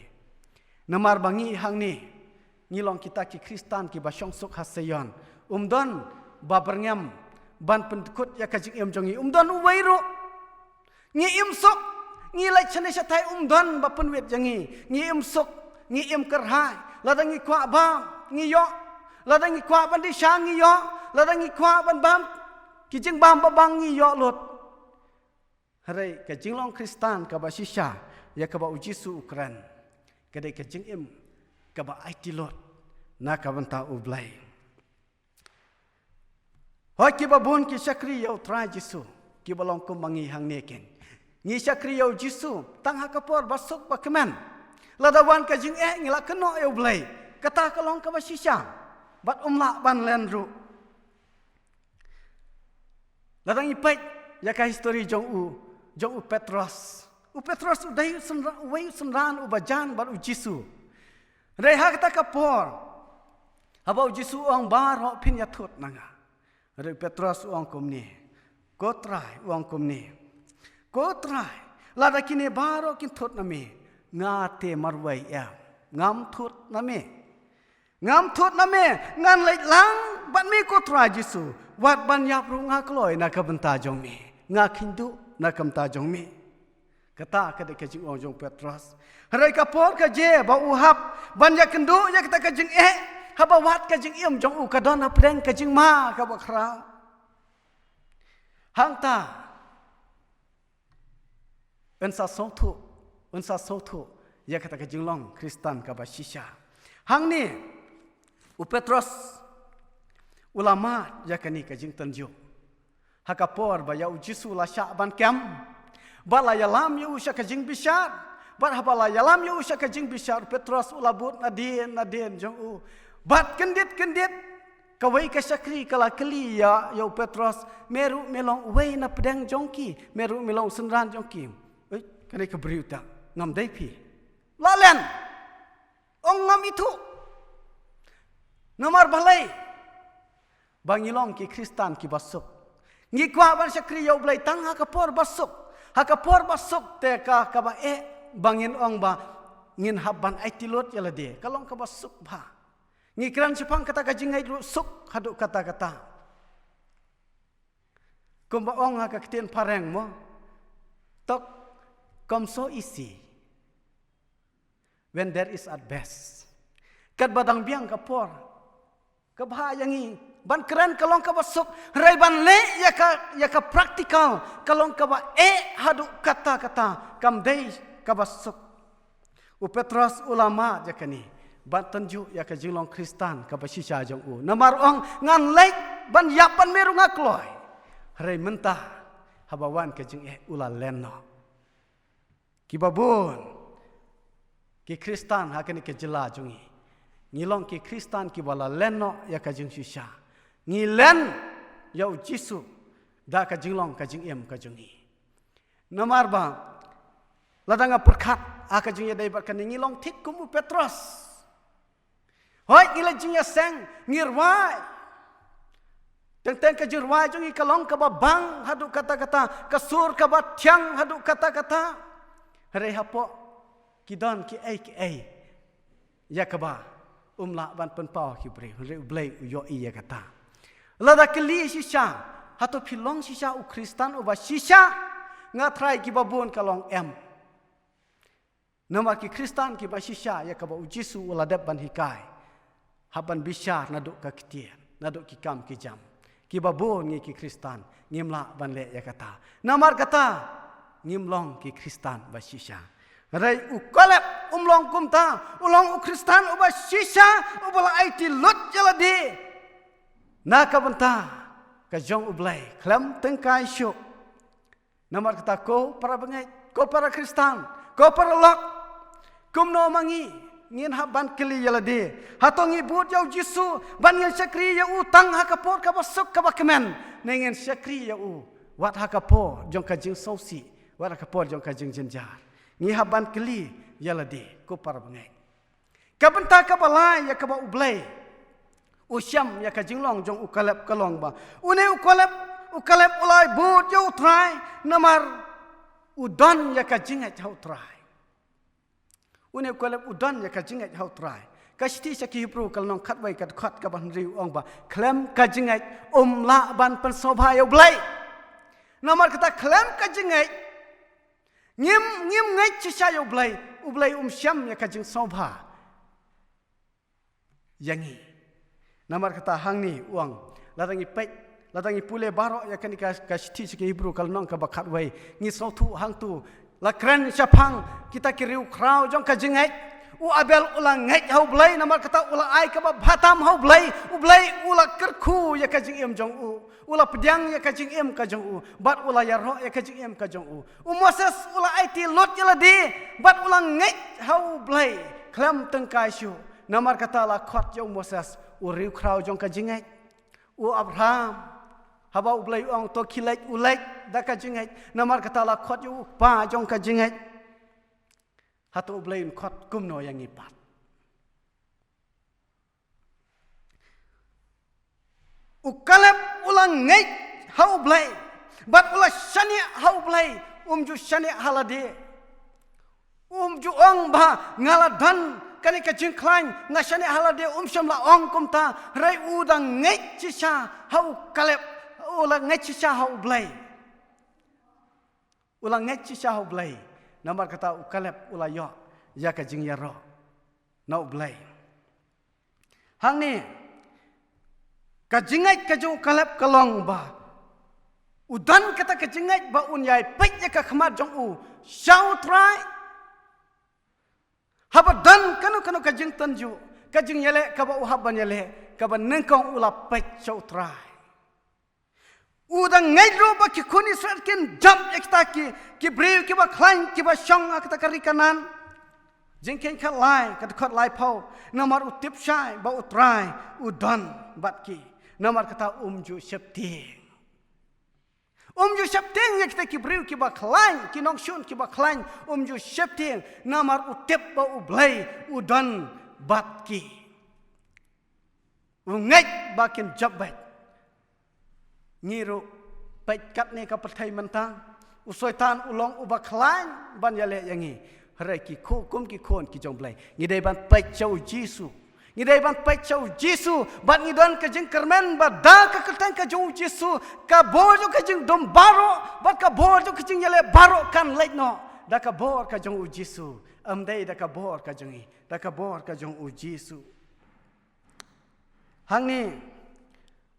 namar bangi hang ni ngilong kita ki Kristen ki basyong sok hasayon don ba berngam ban pentkut ya ka jing em jongi don uwairo ngi im sok ngi lai chane chatai don ba pun wet jangi ngi suk ngi kerhai ladang ngi kwa bam ngi yo ladang ngi kwa ban di sang ngi yo ladang ngi kwa ban bam ki jing bam ba bang ngi yo lot hare ka jing long Kristan ka ba shisha ya ka ba ujisu ukran ka dei ka jing ka ba IT lot na ka banta ublai hoi ki ba bun ki sakri yo tra jisu ki ba long kum mangi hang neken ngi sakri yo jisu tang ha ka por basuk ba keman ladawan ka jing ngila keno yo blai kata ka long ka ba shisha bat umla ban len ru ladang ipai ya ka history jong u Petros udai sunran u bajan bat u jisu rei ha kata ka por haba u jisu ong bar ho pin ya thut nanga rei Petros ong kumni ko try ong kumni ko try lada kini baro kin thut na me nga te marwai ya ngam thut na me ngan lai lang ban me ko try jisu wat ban yap ru nga kloi na ka banta jong me nga khindu na kam ta jong me kata ka de ka jing ong jong Petros harai ka por ka je ba u hap ban ya kendu ya kata ka jing haba wat ka jing jong u ka don apreng ka jing ma ka ba khra hang ta en sa so thu ya kata ka jing long Kristan ka ba shisha hang ni u Petros ulama ya kani ka jing tanju hakapor ba ya ujisu la sha ban kem bala ya lam yu sha ka jing bishar bar habala ya lam yu sha ka jing bishar Petros ulabut nadien jong u bat kendit kawai ka sakri kala kali ya Petros meru melong wei na pedang jongki meru melong sunran jongki kani ka beriuta ngam dai pi lalen ong ngam itu nomor balai bangilong ki Kristan ki basuk ngi kwa ban sakri yo blai tang ha kapor basuk te ka ba bangin ong ba ngin haban aitilot yala de kalong ka basuk ba ngi kran sipang kata ka jingai suk hadu kata kumba ong ha ka kten pareng mo tok kom so easy when there is at best kat badang biang kapor kabahayangi ban keren kalong ka basuk rai ban le ya ka praktikal kalong ka ba hadu kata kam dei ka basuk u Petros ulama jakani ban tanju ya ka jilong Kristan ka basisha jong u namar ong ngan lek ban yapan meru ngakloi rai mentah habawan ka jing ula lenno kibabun ki Kristan hakani ke jela jongi ngilong ki Kristan ki bala lenno ya ka jing shisha ngilen yau jisu da ka jinglong ka jing ka jungi namar ba ladanga perkhat aka jing dai bar kan ngilong thik kum Petros hoi ngila jing ya seng ngirwai teng ka jirwai jungi kalong ka ba bang hadu kata kasur ka ba thiang hadu kata hare hapo kidon ki ai ya ka ba umla ban pen pau ki bre blai yo iya kata lada keli shisha hatu pilong shisha u Kristan u ba shisha ngatrai ki babun kalong nama ki Kristan ki ba shisha ya ka ba ujisu uladab ban hikai haban bishar naduk ka kitian naduk ki kam ki jam ki babun ngi ki Kristan ngimla ban le ya kata namar kata ngimlong ki Kristan ba shisha rai u kolep umlong kumta ulong u Kristan u ba shisha u bala IT lut jaladi naka benta ka jong ublai klam tengkai syuk namar kata ko para bengai ko para Kristan ko para lok kumno mangi ngin haban keli yalade hatongi but yau jisu ban ngin sakri ya utang hakapor ka basuk ka bakemen nengen sakri ya wat hakapor jong ka jing sausi wat hakapor jong ka jing jenjar ngi haban keli yalade ko para bengai ka benta ka balai ya ka ba ublai usyam ya ka jinglong jong ukalep kalong ba une ukalep ulai but yo try namar udon ya ka jingat hau try une ukalep udon ya ka jingat hau try kasti saki Hebrew kalong khat wai kat khat ka ban riu ong ba klem ka jingat la ban pen sobha yo blai namar kata klem ka jingat ngim ngai chi sha yo ublai syam ya ka jing sobha yangi namar kata hang ni uang ladangi pek ladangi pule baro ya kan ka sti chi Hebrew kal nong ka bakhat wai ngi so thu hang tu la kran chapang kita kiriu krau jong ka jing ngai u abel ulang ngai hau blai namar kata ula ai ka ba bhatam hau blai ula kerku ya ka jing em jong ula pedang ya ka jing em ka jong bat ula ya ro ya ka jing em ka jong Moses ula ai ti lot ya la di bat ulang ngai hau blai klam teng kai shu namar kata la khot jong Moses riu krau jong ka jing ngai Abraham haba ublai ong to kilai ulai da ka jing ngai namar kata la khot yu pa jong ka jing ngai hatu ublai khot kum no yang ipat ukalep ulang ngai hau blai bat ula shani hau blai ju shani halade ju ong ba ngaladan kani ka jing klain nga shani halade sham la ong kum ta rai udang ngai chi sha hau kalep ula ngai chi sha hau blai ula ngai chi sha hau blai namar kata ukalep ula yo ya ka jing ya ro na blai hang ni ka jingai ka jong kalep kalong ba udan kata ka jingai ba un yai pek ya ka khmat jong shau trai habadan kanu ka jing tanju ka jing yele ka ba haban yele ka ba nengkong ula pek shau trai udang ngai ro ba ki khuni sar ken jam ekta ki breu ki ba khlain ki ba shong akta kari kanan jingken khat lai ka khot lai phau namar utip shai ba utrai udan bat ki namar kata ju septing ju septing ya kita ki breu ki ba khlain ki nong shun ki ba khlain ju septing namar utip ba ublai udan bat ki ungai ba ken jabbat ngiru pek kat ni ka pathai mentang usoitan ulong uba khlain ban yale yangi hare ki khu kum ki khon ki jong blai ngi dei ban pek chau Jesu ngi dei ban pek chau Jesu ban ngi don ka jing kermen ba da ka ketang ka jong Jesu ka bor jo ka jing dom baro ba ka bor jo ka jing yale baro kan lek no da ka bor ka jong Jesu dei da ka bor ka jong da ka bor ka jong Jesu hang ni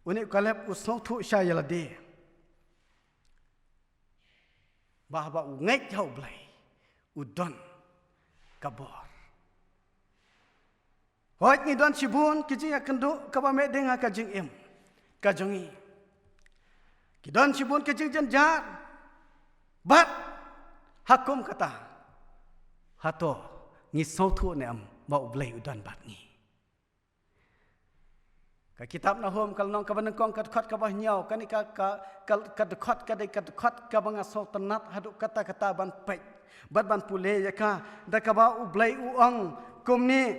unik kalep usnok thu sha yala de bahwa ungai jau blai udon kabor hoi ni don sibun kijing akan do kaba me denga ka jing em ka jongi ki don sibun kijing janjar bat hakum kata hato ni sautu ne am ba blai udon bat ni ka kitab Nahum kal nong ka banengkong ka khot ka bah nyau kani ka khot ka dei ka khot ka banga so tanat hadu kata ban pek bat ban pule ya ka da ka ba ublai uang kum ni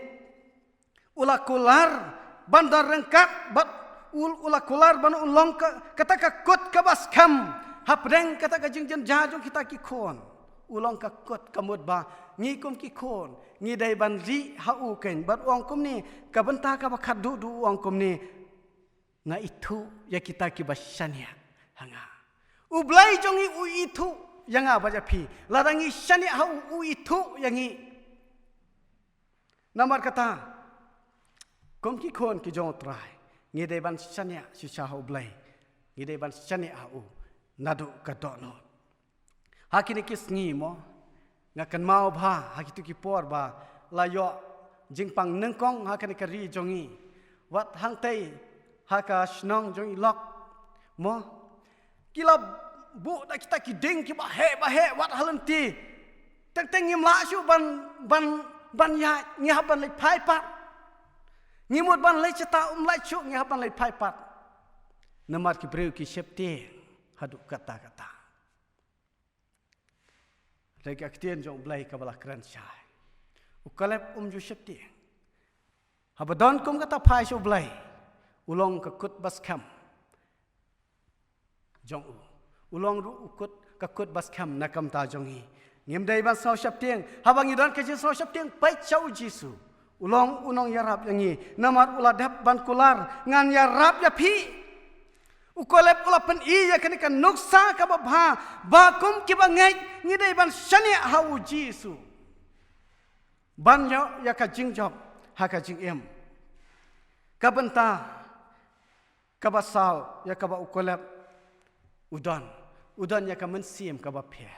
ula kular bandar rengkat bat ula kular ban ulong ka kata ka kot ka bas kam hapdeng kata ka jing jen jajung kita ki khon ulong ka kot kamut ba ngi kum ki khon ngi dai ban ri ha u ken bat uang kum ni ka benta ka ba khadu du uang kum ni na itu ya kita ki basania hanga ublai jongi u itu yanga baja pi ladangi shani ha u itu yangi namar kata kom ki khon ki jong trai ngi dai ban shania si sha ha ublai ngi dai ban shania ha u nadu ka do no hakini kis ngi mo ngakan mau bha hakitu ki por ba la yo jingpang nengkong hakani ka ri jongi wat hang tai haka snong jongi lok mo kila bu da kita ki ding ki ba he wat halanti teng teng ngim la shu ban ya ngi haban le phai pat ngi mut ban le chata lai chu ngi haban le phai pat namar ki breu ki septe hadu kata Rega ktien jong blai kabala kran shai. Ukalep ju septi. Habadon kum kata phai shu blai. Ulong ka kut bas kham. Jong ulong ru ukut ka kut bas kham nakam ta jong hi. Ngim dai ban sau septieng. Habang idon ka jin sau septieng pai chau Jesu. Ulong unong yarap yangi. Namar uladap ban kular ngan yarap ya pi. Ukolep ula pen iya kene kan nuksa ka babha ba kum ki bangai ngi dei ban shani hau Jisu ban yo ya ka jing job ha ka jing em ka benta ka basal ya ka ba ukolep udan ya ka men sim ka ba pher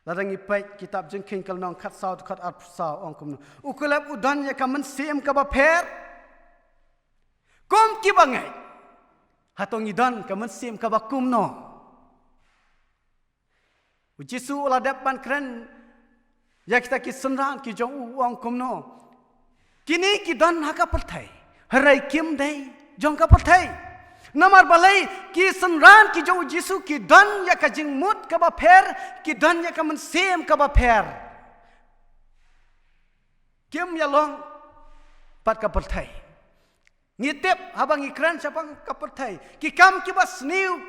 ladangi pai kitab jing king kal nong khat saw khat at saw ong kum ukolep udan ya ka men sim ka ba pher kum ki bangai hatong idan ka mensim ka bakum no Jisu ula depan kren ya kita ki senran ki jong uang kum no kini ki dan haka perthai harai kim dei jong ka perthai namar balai ki senran ki jong Jisu ki dan ya ka jing mut ka ba pher ki dan ya ka mensim ka ba pher kim ya long pat ka perthai ngitip habang ikran sapang kaperthai ki kam ki bas niu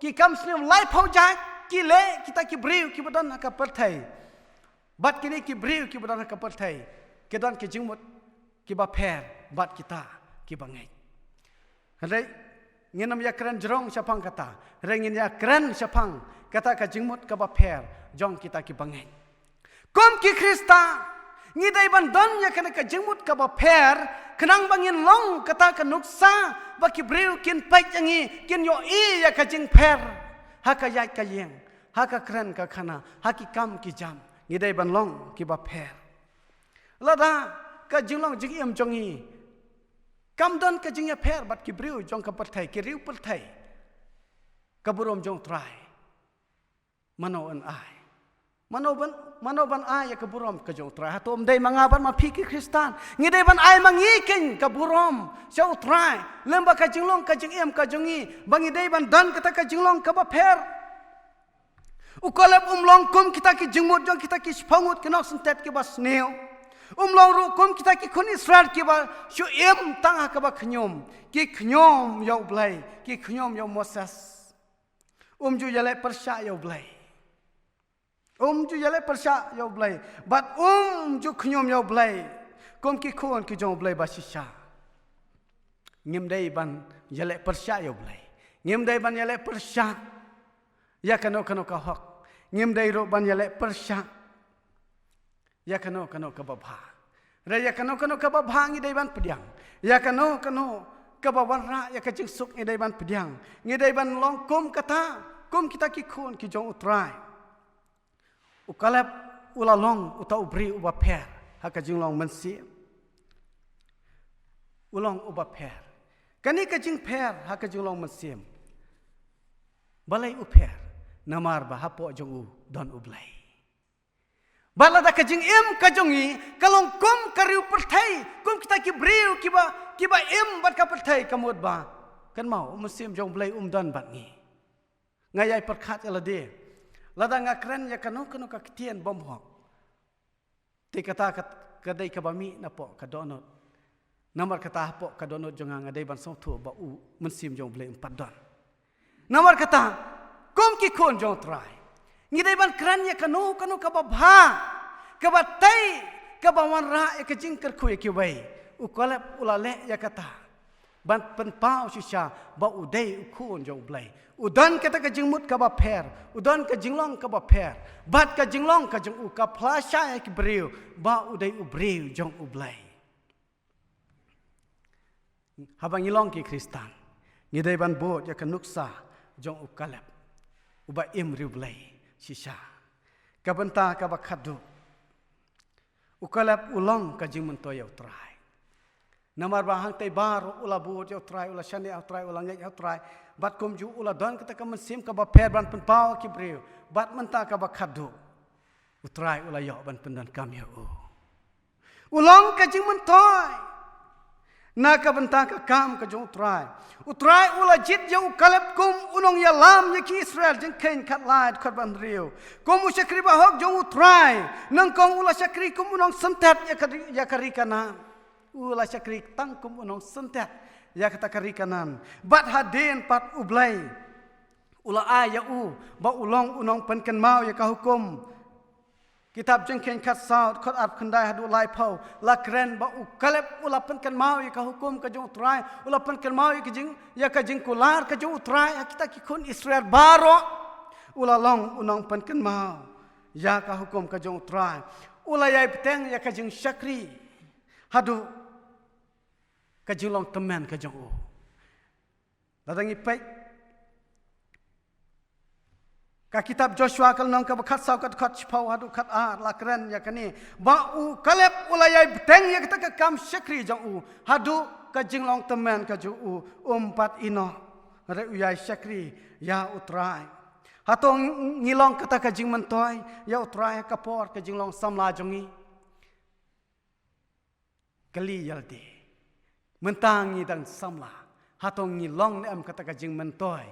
ki kam sniu lai phau jai ki le kita ki briu ki badan kaperthai bat kini ki briu ki badan kaperthai ki dan ki jingmut ki ba pher bat kita ki bangai hadai nginam ya kran jerong sapang kata rengin ya kran sapang kata ka jingmut ka ba pher jong kita ki bangai kom ki Krista ngidai ban don ya kana ka jingmut ka ba pher kenang bangin long kata ka nuksa ba ki breu kin pai changi kin yo i ya ka jing pher ha ka yai ka yeng ha ka kran ka khana ha ki kam ki jam ngidai ban long ki ba pher lada ka jinglong jing em jongi kam don ka jing ya pher bat ki breu jong ka perthai ki riu perthai ka burom jong trai mano an ai Manoban ay ya kaburom ka jong try hatom day mangaban mapiki Kristan ngidai ban ay mangiking kaburom jong try lemba ka jinglong ka jing em ka jongi bangi day ban dan kata ka jinglong ka ba pher ukolep umlong kum kita ki jingmut jong kita ki spangut ki nok sentet ki bas neu umlong ru kum kita ki kun Israel ki ba shu em tanga ka ba khnyom ki khnyom yo blai ki khnyom yo Moses ju yale persya yo blai ju yale persya yo blai but ju khnyom yo blai kom ki khon ki jong blai ba shisha ngim dei ban yale persya yo blai ngim dei ban yale persya ya kano ka hok ngim dei ro ban yale persya ya kano ka babha re ya kano ka babha ngi dei ban pediang ya kano ka bawan ra ya ka jing suk ngi dei ban pediang ngi dei ban long kom kata kom kita ki khon ki jong utrai ukalap ulalong uta ubri uba pher haka jinglong mensi ulong uba pher kani ka jing pher haka jinglong mensim balai upher namar ba hapo jongu don ublai balada ka jing em ka jongi kalong kom kariu perthai kom kita ki briu kiba em bat ka perthai kamut ba kan mau mensim jong blai don bat ni ngayai perkhat alade lada ngakren ya kanu ka kitian bom hok te kata kadai ka bami na po ka donot namar kata po ka donot jonga ngadai ban song thu ba u mensim jong blai 4 don namar kata kom ki kon jong trai ngidai ban kran ya kanu ka babha ka batai ka bawan ra ya ka jingker khu ya ki wai u kolap ulale ya kata ban pen pau shisha ba udai ukun jong blai udan kata ka jingmut ka ba pher udan ka jinglong ka ba pher bat ka jinglong ka jong u ka plasha ki breu ba udai ubreu jong ublai habang ilong ki Kristan ngidai ban bot ya ka nuksa jong ukalap uba imriu blai shisha ka benta ka ba khadu ukalap ulong ka jingmun to ya utrai namar bahang tay bar ula bot yo try ula shani yo try ula ngai yo try bat kom ju ula don kita ka mensim ka ba pher ban pen pau ki breu bat menta ka ba khadu utrai ula yo ban pen dan kam yo ulong ka jing men toy na ka benta ka kam ka ju utrai ula jit yo kalep kum unong ya lam ye ki Israel jing kain khat lait khat ban riu kom ushakri ba hok jo utrai nang kong ula shakri kum unong sentet ya kari kana ula syakri tangkum unong sentet ya kata kari kanan bat hadin pat ublai ula aya u ba ulong unong penken mau ya ka hukum Kitab jengken kat saud kot ap kendai hadu lai pau la kren ba u kalep ulapan kan mau ya ka hukum ka jong utrai ulapan kan mau ya ka jing kular ka jong utrai kita ki kun Israel baro ulalong unong pan kan mau ya ka hukum ka jong utrai ulayai peteng ya ka jing syakri hadu ka jing long temen ka jong u ladangi pai ka kitab Joshua kal nong ka khat saw kat khat chpau hadu khat a la kren ya kani ba u kalep ulayai beteng ya kita ka kam syakri jong u hadu ka jinglong temen ka ju u umpat ino re uyai syakri ya utrai hatong ngilong kata ka jing mentoi ya utrai ka por ka jinglong samla jongi kali yalde mentangi dan samla hatong ngilong ne am kata ka jing mentoi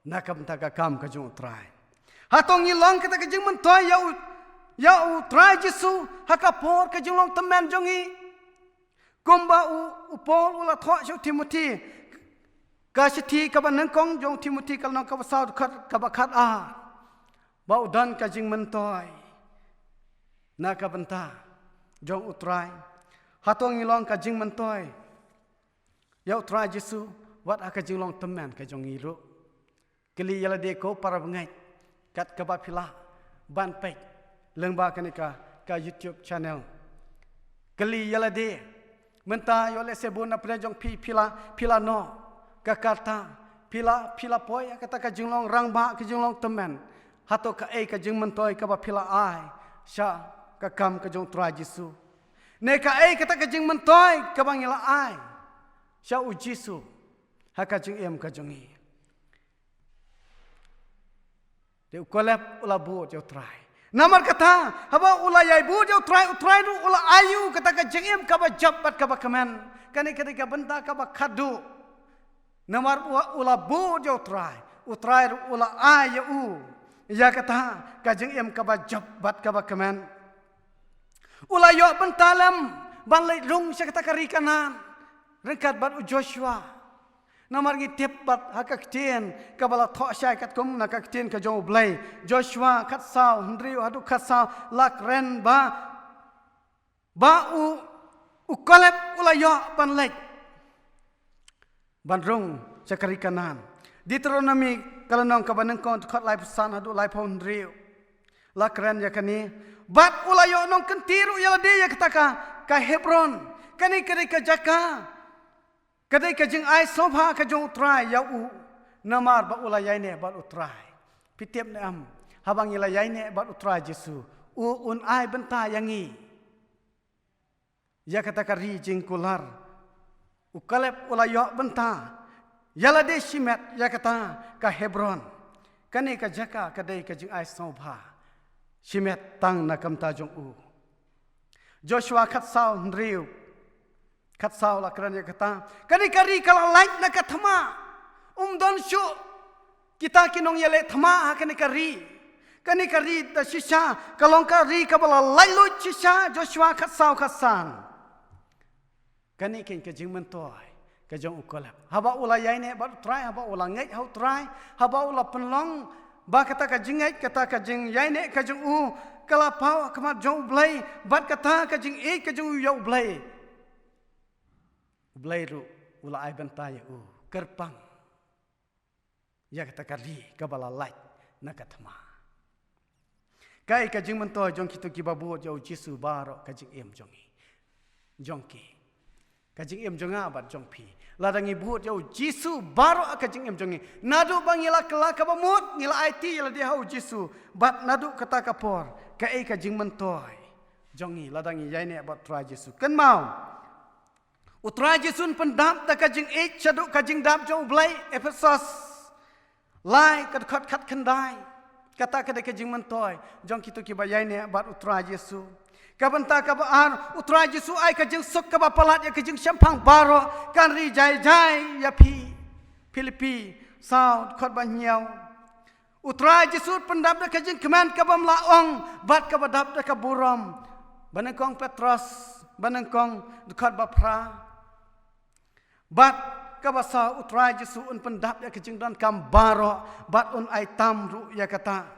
nakam ta ka kam ka jung utrai hatong ngilong kata kajing mentoy ya utrai Jesu hakapor kajing long temen jongi komba u Paul ula tho jo Timothy ka sithi ka ban kong jong Timothy kal nong ka saud khat ka bakhat a ba udan kajing mentoy na ka banta jong utrai hatong ngilong kajing mentoy ya utrai Jesu wat akajing long temen ka jong ngiru keli yala de ko para bengai kat kebab pila ban pek lengba kanika ka YouTube channel keli yala de menta yo le sebun apre jong pila no ka kata pila poi kata ka jinglong rangba ka jinglong temen hato ka ka jing mentoi ka ba pila ai sha ka kam ka jong tra Jesu ne ka kata ka jing mentoi ka bangila ai sha u Jesu ha ka jing em ka jongi de kolep ula bu jo try namar kata haba ula yai bu jo try ru ula ayu kata ka jengem ka ba jabat ka ba kamen kani ka benta ka ba khadu namar ula bu jo try ru ula ayu ya kata ka jengem ka ba jabat ka ba kamen ula yo bentalam ban lai rung sa kata ka rikanan rekat bat Joshua namar ngi tepbat hakakten kabala tho syai kat kum nakakten ka jong blai Joshua khat saw ndriu hadu khat saw lak ren ba u kolep ulayo pan lek bandrung sakari kanan Deuteronomy kalanong kabanang kon khat lai pesan hadu lai pon ndriu lak ren yakani bat ulayo nong kentiru yala de yakataka ka Hebron kani ka jaka kadai ka jing ai sobha ka jong utrai ya u namar ba ula yaine ba utrai pitep ne am habang ila yaine ba utrai Jesu u un ai benta yangi ya kata ka ri jing kular u kalep ula yo benta yala de shimet ya kata ka Hebron kani ka jaka kadai ka jing ai sobha shimet tang na kam ta jong u Joshua khat saw ndriu kat saw la kran ya kata kani kari kala lain na kathama don shu kita kinong yele thama kani kari da shisha kalong kari kabala lailu shisha Joshua khat saw khasan kani ken ka jing mentoy ka jong ukolap haba ula yaine ba try haba ula ngai hau try haba ula penlong ba kata ka jingai kata ka jing yaine ka jong u kala pau kama jong blai bat kata ka jing ka jong u blai Blairu ula ai bentaya kerpang ya kata kali kabala light na katma kai ka jing mento jong kitu ki babu jo Jesu baro ka jing em jongi jongki ka jing em jonga bat jongpi ladangi bu jo Jesu baro ka jing em jongi nadu bangila kala ka bamut ngila IT la dia hau Jesu bat nadu kata kapor ka jing mento jongi ladangi yaine bat tra Jesu kan mau utrai Jesun pendam ta kajing chadu kajing dam jo blai Ephesus lai kat khandai kata kada kajing mentoy jong kitu ki bayai ne bat utrai Jesu kabanta ka ba utrai Jesu ai kajing sok ka ba palat ya kajing sampang baro kan ri jai ya Filipi saud khot ba nyau utrai Jesu pendam ta kajing keman ka ba mlaong bat ka ba dap ta ka buram banangkong Petrus banangkong khot ba pra bat kabasa utrai Jesu un pendap ya kejing dan kambaro bat un ai tam ru ya kata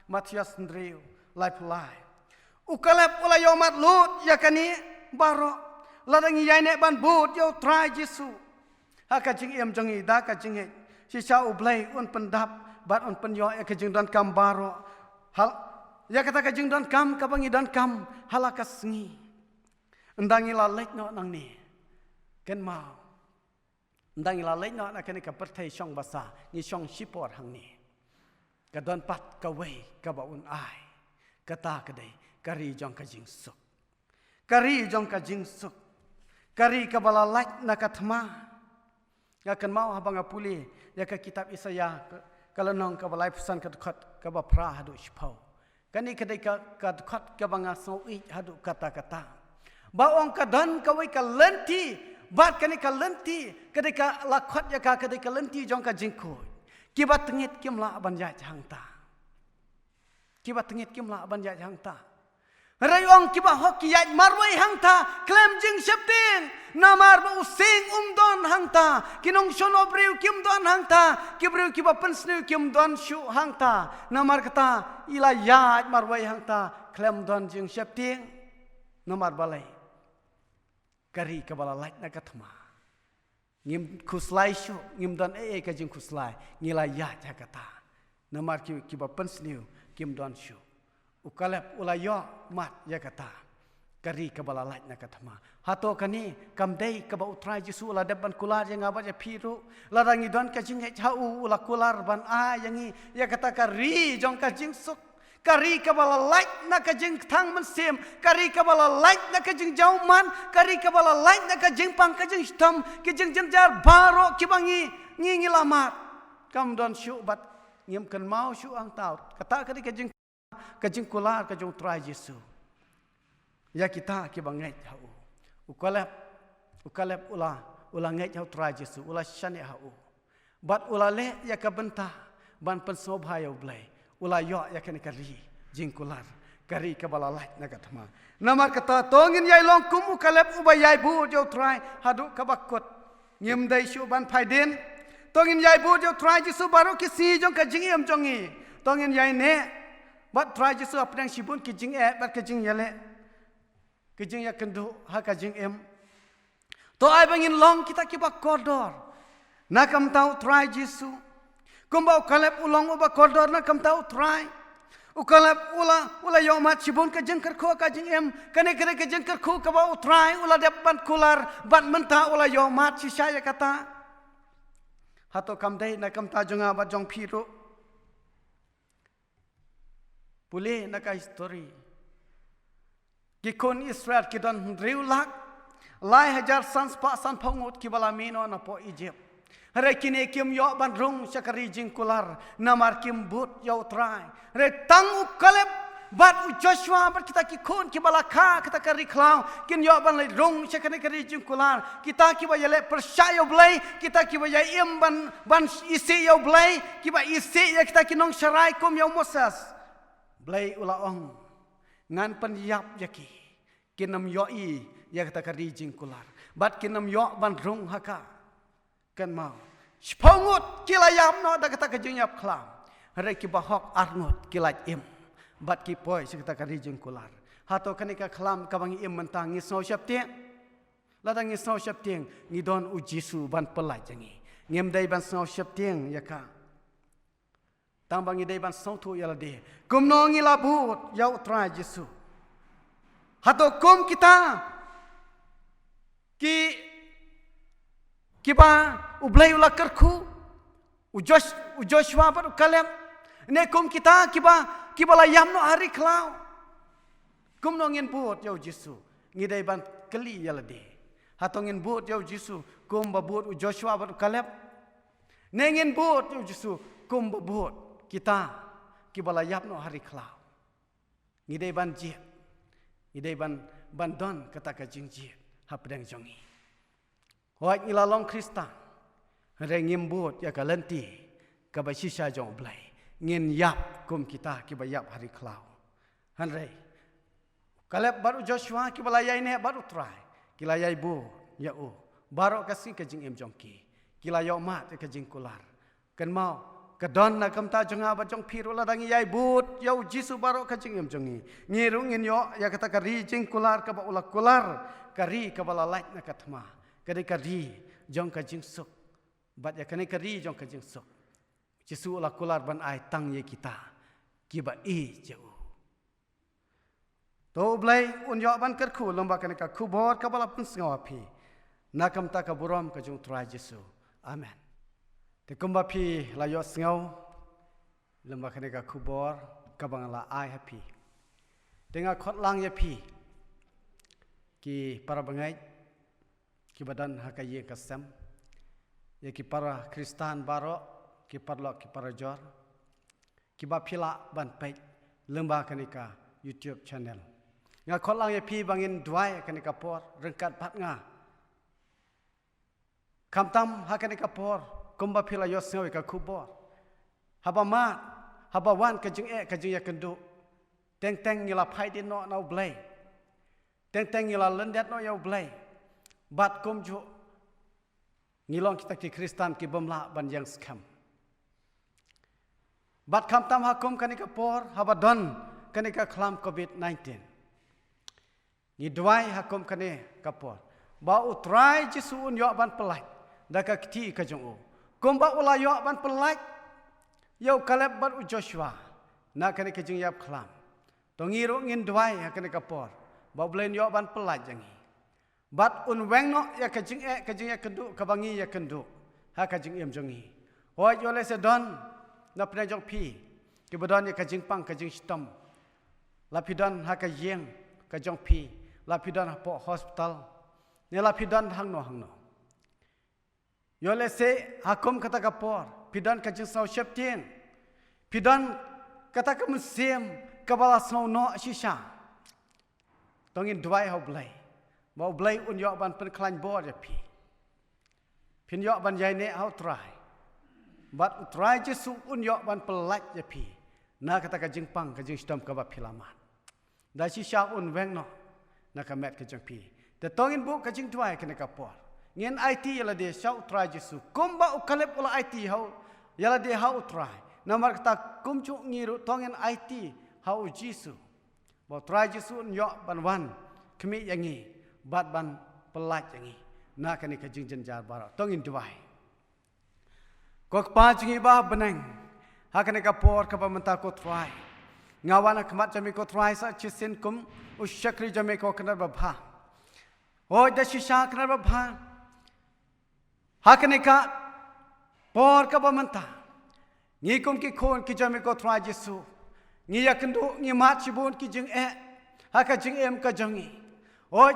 Matias ndriu lai pulai ukalep ula yomat lut ya kani baro ladang yai ne ban but yo try Jesu ha ka jing em jong i da ka jing he si cha ublai un pendap bat un penyo ya ka jing dan kam baro hal ya kata ka jing dan kam ka bangi dan kam halaka sngi ndangi la lek no nang ni ken mau ndangi la lek no na kani ka perthai shong basa ni shong shipor hang ni ka don pat ka wei ka ba un ai ka ta ka dei kari jong ka jing suk kari jong ka jing suk kari ka bala lek na ka thma ya kan mau habang apuli ya ka kitab Isaya kalau nong ka balai pesan ka khat ka ba pra hadu shpau kani ka dei ka khat ka banga so i hadu kata-kata ba ong ka dan ka wei ka lenti bat kani ka lenti ka dei ka la khat ya ka dei ka lenti jong ka jing ko ki ba tengit kim la ban ja chang ta ki ba tengit kim la ban ja chang ta rayong ki ba hok ki yai marwai hang ta klem jing shepting namar ba using don hang ta kinong shono breu kim don hang ta ki breu ki ba pensnu kim don shu hang ta namar kata ila yai marwai hang ta klem don jing shepting namar balai kari ka bala lait na kathma ngim khuslai shu ngim don ka jing khuslai ngila ya ja kata namar ki ba pensnu kim don shu ukalep ulayo mat ya kata kari ka bala lait na kathma hato kani kamdei ka ba utrai Jesu la deban kular yang aba ja phiru la rangi don ka jing chau ula kular ban a yangi ya kata kari jong ka jing suk kari ka bala lait na ka jing thang man sem kari ka bala lait na ka jing jauman kari ka bala lait na ka jing pang ka jing stam ki jing jenjar baro ki bangi ngi lamat kam don shu bat ngim kan mau shu ang tau kata kari ka jing kajing kular kajong try Jesu ya kita ki bangai hau ukalep ula ngai hau try Jesu ula shane hau bat ula le ya ka benta ban pensob hayo blai ula yo ya kan kari jing kular kari ka balalai na kathma namar kata tongin yai long kum ukalep uba yai bu jo try hadu ka bakot ngim dai shu ban phaiden tongin yai bu jo try Jesu baru ki si jong ka jing em jongi tongin yai ne bat try Jesu apnang sibun ki jing bat ka jing yale ki jing ya kendu ha ka jing em to ai bangin long kita ki ba kodor na kam tau try Jesu kumba ukalep ulong uba kodor na kam tau try ukalep ula yo mat sibun ka jing kho ka jing em kane ka jing kho ka ba try ula de ban kular ban menta ula yo mat si saya kata hato kam dei na kam ta jonga ba jong phiru pulih nak history kikon Israel kidon riulak lai hajar sans pa san pangut kibalamino na po Egypt hare kini kim yo ban rung sakari jingkular namar kim but yo try re tang ukalep bat Joshua bat kita kikon kibalaka kita kari klau kin yo ban le rung sakari jingkular kita kiba yele persaya blai kita kiba ya im ban isi yo blai kiba isi ya kita kinong sharai kom yo Moses blai ulaong ngan penyap yaki kinam yoi ya kata kari jingkular bat kinam yo ban rung haka kan mau spongut kilayam no da kata kajingap klam hare ki bahok arnot kilaj im bat ki poi kata kari jingkular hato kanika klam kabangi im mentang ngi snow syapti ladang ngi snow syapti ngi don u Jesu ban pelaj jangi ngem dai ban snow syapti ya ka tang bangi dai ban song tu yala de kum no ngi labut ya utra Jesu hato kum kita ki ba ublai ula kerku u Joshua ba kalem ne kum kita ki ba la yam no hari klau kum no ngin but ya Jesu ngi dai ban keli yala de hato ngin but ya Jesu kum ba but u Joshua ba kalem ne ngin but ya Jesu kum ba but kita kibalayap no hari klau ngidai ban je ngidai ban don kata ka jingji hapdang jongi hoi ilalong Krista re ngimbut ya kalenti ka ba sisa jong blai ngin yap kum kita kibayap hari klau han re kalep baru Joshua kibalayai ne baru try kilayai bu ya baru kasih ka jing em jongki kilayo mat ka jing kular kan mau Kedon na kamta jonga ba jong piru la dangi yai but yau jisu baro ka jing em jongi ngirung in yo ya kata kari jing kular ka ba ula kular kari ka bala lait na katma kadi kari jong ka jing suk bat ya kani kari jong ka jing suk jisu ula kular ban ai tang ye kita ki ba i jau to blai un yo ban ker khu lomba kani ka khu bor ka bala pun sngawa phi na kamta ka buram ka jong trai jisu amen. Te kumba pi la yo sngau lemba khane ka khubor ka bangala ai happy tenga khot lang ya pi ki para bangai ki badan hakaye kasam ya ki para kristan baro ki parlo ki para jor ki ba phila ban pai lemba khane ka YouTube channel nga khot lang ya pi bangin dwai khane ka por rengkat pat nga kamtam hakane ka por kumba pila yos ngawi ka kubor haba ma haba wan ka jing ka jing ya kendu teng teng ngila phai din no nau blai teng teng ngila lendet no yau blai bat kum ju ngilong kita ki kristan ki bomla ban yang skam bat kam tam hakum kanika por haba don kanika klam covid 19 ni dwai hakum kane kapor ba utrai jisun yo ban pelai daka kti ka jong kumba ula yo ban pelak yo kaleb bat u Joshua na kane ke jing yap khlam to ngiru ngin dwai ha kane kapor ba blen yo ban pelak jangi bat un weng no ya ke jing ya kendu ka bangi ya kendu ha ka jing em jangi ho yo le se don na pre jong pi ki bodon ya ka jing pang ka jing stom lapidon ha ka yeng ka jong pi lapidon ha po hospital ne lapidon hang no yo le se hakum kata kapor pidan ka jing sau shep tieng pidan kata ka musim kabala sau no shisha tongin dwai ho blai mau blai un yo ban pen klan bor ya pi pin yo ban yai ne ho try but try jesu un yo ban pelak ya pi na kata ka jing pang ka jing stom ka ba pilaman da shisha un weng no na ka met ka jing pi te tongin bu ka jing dwai ka ne kapor ngin IT yala de shau try jisu kumba ukalep ula IT hau yala de hau try namar kata kumchu ngiru tongin IT hau jisu ba try jisu nyo ban wan kemi yangi bat ban pelat yangi na kani ka jingjen jar bara tongin duai kok pa jingi ba benang hakane ka por ka pamenta ko try ngawana kmat jami ko try sa chisin kum ushakri jami ko kana ba bha o da shisha kana ba bha hakane ka por ka pamenta ngi kum ki khon ki jami ko try jisu ngi yakendu ngi mat chibun ki jing haka jing em ka jangi o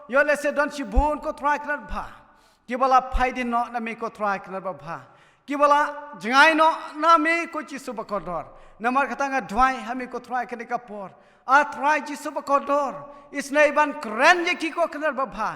yo le se don chibun ko try kana bha ki bala phaidin no na me ko try kana ba bha ki bala jangai no na me ko jisu ba kodor namar katanga dwai hami ko try kana ka por a try jisu ba kodor isnai ban kran ye ki ko kana ba bha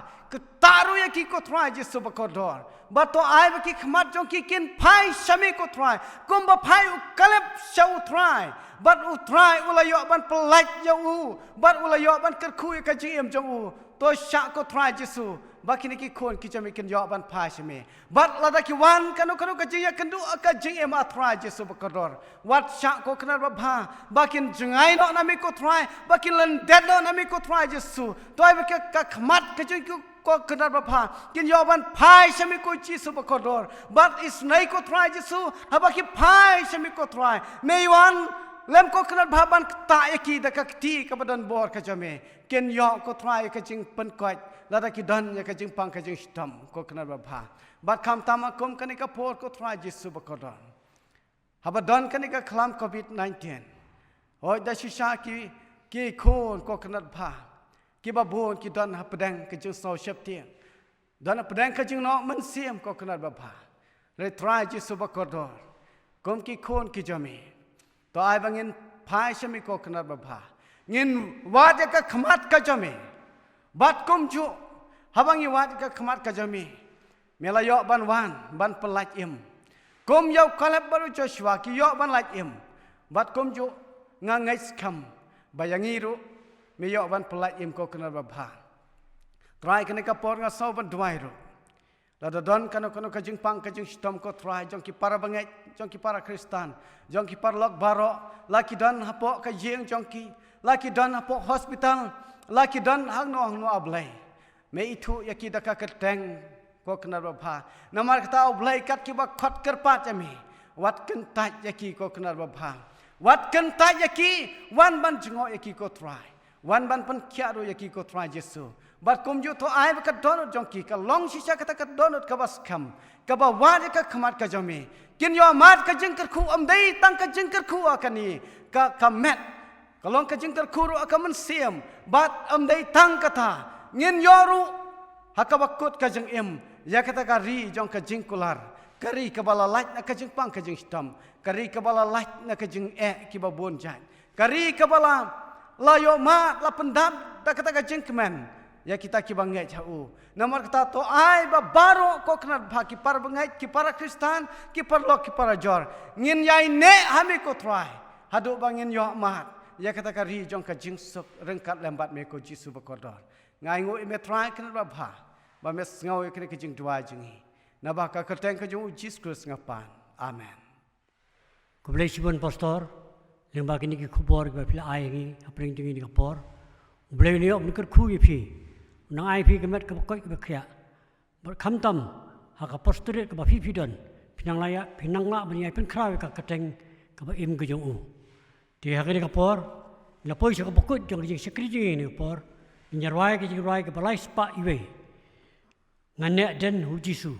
taru ye ki ko try jisu ba kodor ba to ai ba ki khmat jong ki kin phai shami ko try kum ba phai u kalep shau try but u try ula yo ban pelak yo u but ula yo ban ker khu ka ji em jong u to sha ko try jisu ba kini ki khon ki jami kin yo ban phai shami but la da ki wan kanu ka ji ya kandu ka ji em a try jisu ba kodor wat sha ko kana ba bha ba kin jangai no na mi ko try ba kin len dead no na mi ko try jisu to ai ba ka khmat ka ji ko kana ba bha kin yo ban phai shami ko jisu ba kodor but is nai ko try jisu ha ba ki phai shami ko try me wan lem ko kana ba ban ta eki da ka ti ka badan bor ka jame ken yo ko try ka jing pen ko la da ki dan ya ka jing pang ka jing stam ko kana ba bha bat kam tama kom kani ka por ko try jisu ba kodor ha ba dan kani ka klam covid 19 oi da shisha ki khon ko kana bha ki ba bon ki dan ha pedang ka jing so shep tieng dan ha pedang ka jing no man siam ko kana ba bha re try jisu ba kodor kom ki khon ki jame to ai bangin phai shami ko kana ba bha ngin wa de ka khmat ka jame bat kum chu habangi wa de ka khmat ka jame mela yo ban wan ban pelak im kum yo kalap baru Joshua ki yo ban lak im bat kum chu ngangai skam bayangi ru me yo ban pelak im ko kana ba bha try kana ka por nga so ban dwai ru Dadon kano kajing pang kajing stom ko try jong ki para bangai jong ki para Kristan jong ki para lok baro laki don hapo kajing jong ki laki don hapo hospital laki don hang no ablai me itu yaki daka keteng ko kena bapa namar kata ablai kat ki ba khot kerpat jami wat kentat yaki ko kena bapa wat kentat yaki wan ban jengo yaki ko try wan ban pen kiaro yaki ko try Yesu Bat kum ju to ai ba donut jongki ka long sisa kata ka donut ka bas kam ka ba wa ka khamat ka jami kin yo mat ka jingkar khu am dei tang ka jingkar khu akani ka met ka long ka jingkar khu ru akaman siam bat am dei tang kata ngin yo ru hakabakut ka jing im ya kata ka ri jong ka jingkular kari ka bala lait na ka jing pang ka jing stam kari ka bala lait na ka jing ki ba bon jan kari ka bala la yo mat la pendam da kata ka jing kemen ya kita ki bangai jauh. Namar kata to ai ba baro ko kena bha ki par bangai ki para Kristan ki par lok ki para jor. Ngin yai ne hami ko try. Hadu bangin yo mat. Ya kata ka ri jong ka jingsuk rengkat lembat me ko Jisu bakodor. Ngai ngo me try kena ba bha. Ba me ngau kena ki jing dua jingi. Na ba ka keteng ka jong Jesus Kristus ngapan. Amen. Ko blai sibon pastor lembak ini ki khubor ba pila ai ngi apring tingi ni kapor. Blai ni op ni ker khu pi. Nang ai phi kemet ke koi ke khia ber kham tam ha ka posturit ke ba phi don pinang laya pinang la bani ai pen khra ka kateng ka ba im ke jong u ti ha ke ka por la poi se ka pokut jong jing sekri jing ni por nyarwai ke jing rai ke balai spa iwe ngane den hu Jisu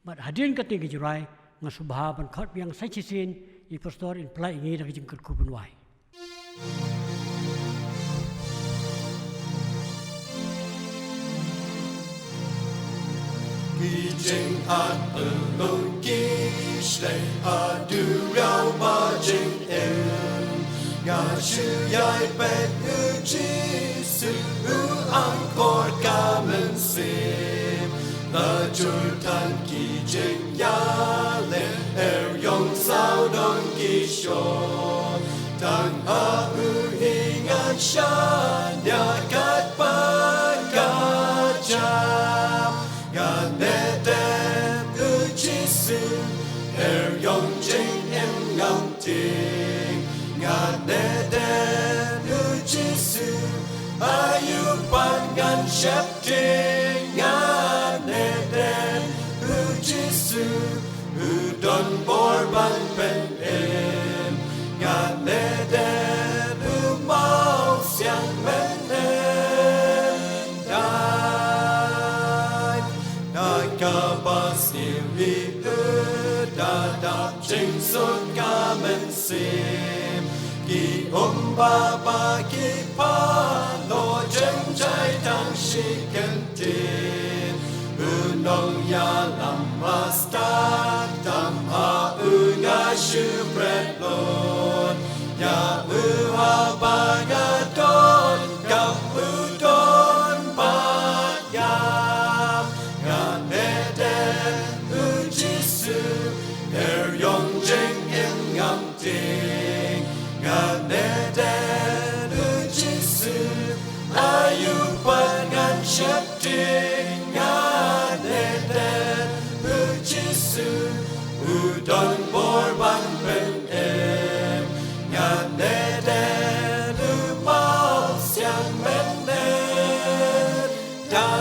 bat hadin ka ting ke rai ngasubha ban khat biang sai chisin I pastor in plai ngi da jing ku bun wai Kỳ trình ạt ở lối ký lệ du rao ba trình em ngà chữ yai bẹt ư chi sự ư an cor ca men sim la chur tan kỳ trình ya lệ yong sao don kỳ shore tan a ư hi ngan shan ya kat pa ka cha ngàn đêm ư chi sư yong chính em ngâm tình ngàn đêm ư chi sư ayu pan ngàn chép tình ngàn đêm ư chi sư don bor ban pen em ngàn đêm mau xiang men vi da trình suốt ca men sim kỳ ba kỳ pa lo chân trái đang si cần tin nong ya lam pasta tam ha nga sư bread lord ya ha ba ga don gặp don ba ya yong jing em ngâm tình ngàn đêm ư chi sư ayu pan ngàn chép tình ngàn đêm ư chi sư don bor ban pen em ngàn đêm mau xiang men dai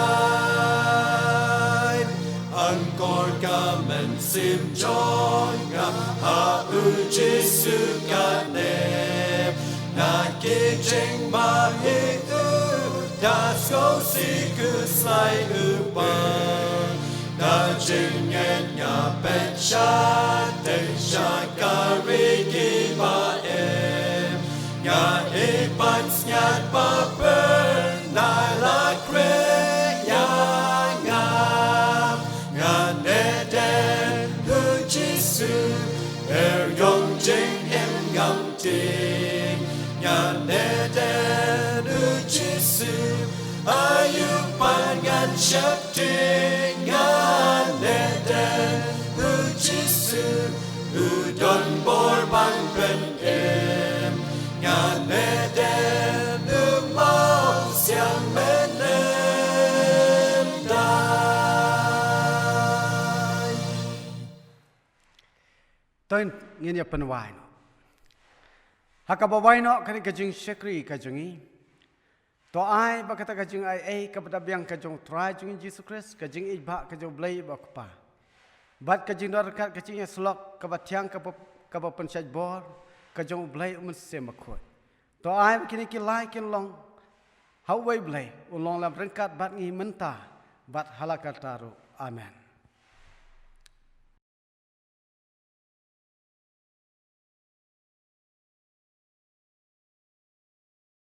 angkor ka men sim chon ha chi sư ca nệm na ki cheng ma hi da so si cứ sai ban da cheng ngen nhà ben cha te cha ka ri ki ba em nhà e ban nyat ba per na la kre ya nga đêm ư chi sư yong chính em ngâm tình ngàn đêm ư chi sư ayu pan ngàn chép tình ngàn đêm ư chi sư don bor ban pen em ngàn đêm mau xiang men em dai ngin ya penwai no hakabawai no kani kajing syakri kajungi to ai ba kata kajing ai kepada biang kajung try jung Jesus Christ kajing ibak kajung blai ba kapa bat kajing darkat kajing slok kabatiang kapa pensaj bor kajung blai mun se makot to ai kini ki lai kin long hawai blai ulong lam rengkat bat ngi menta bat halakataru amen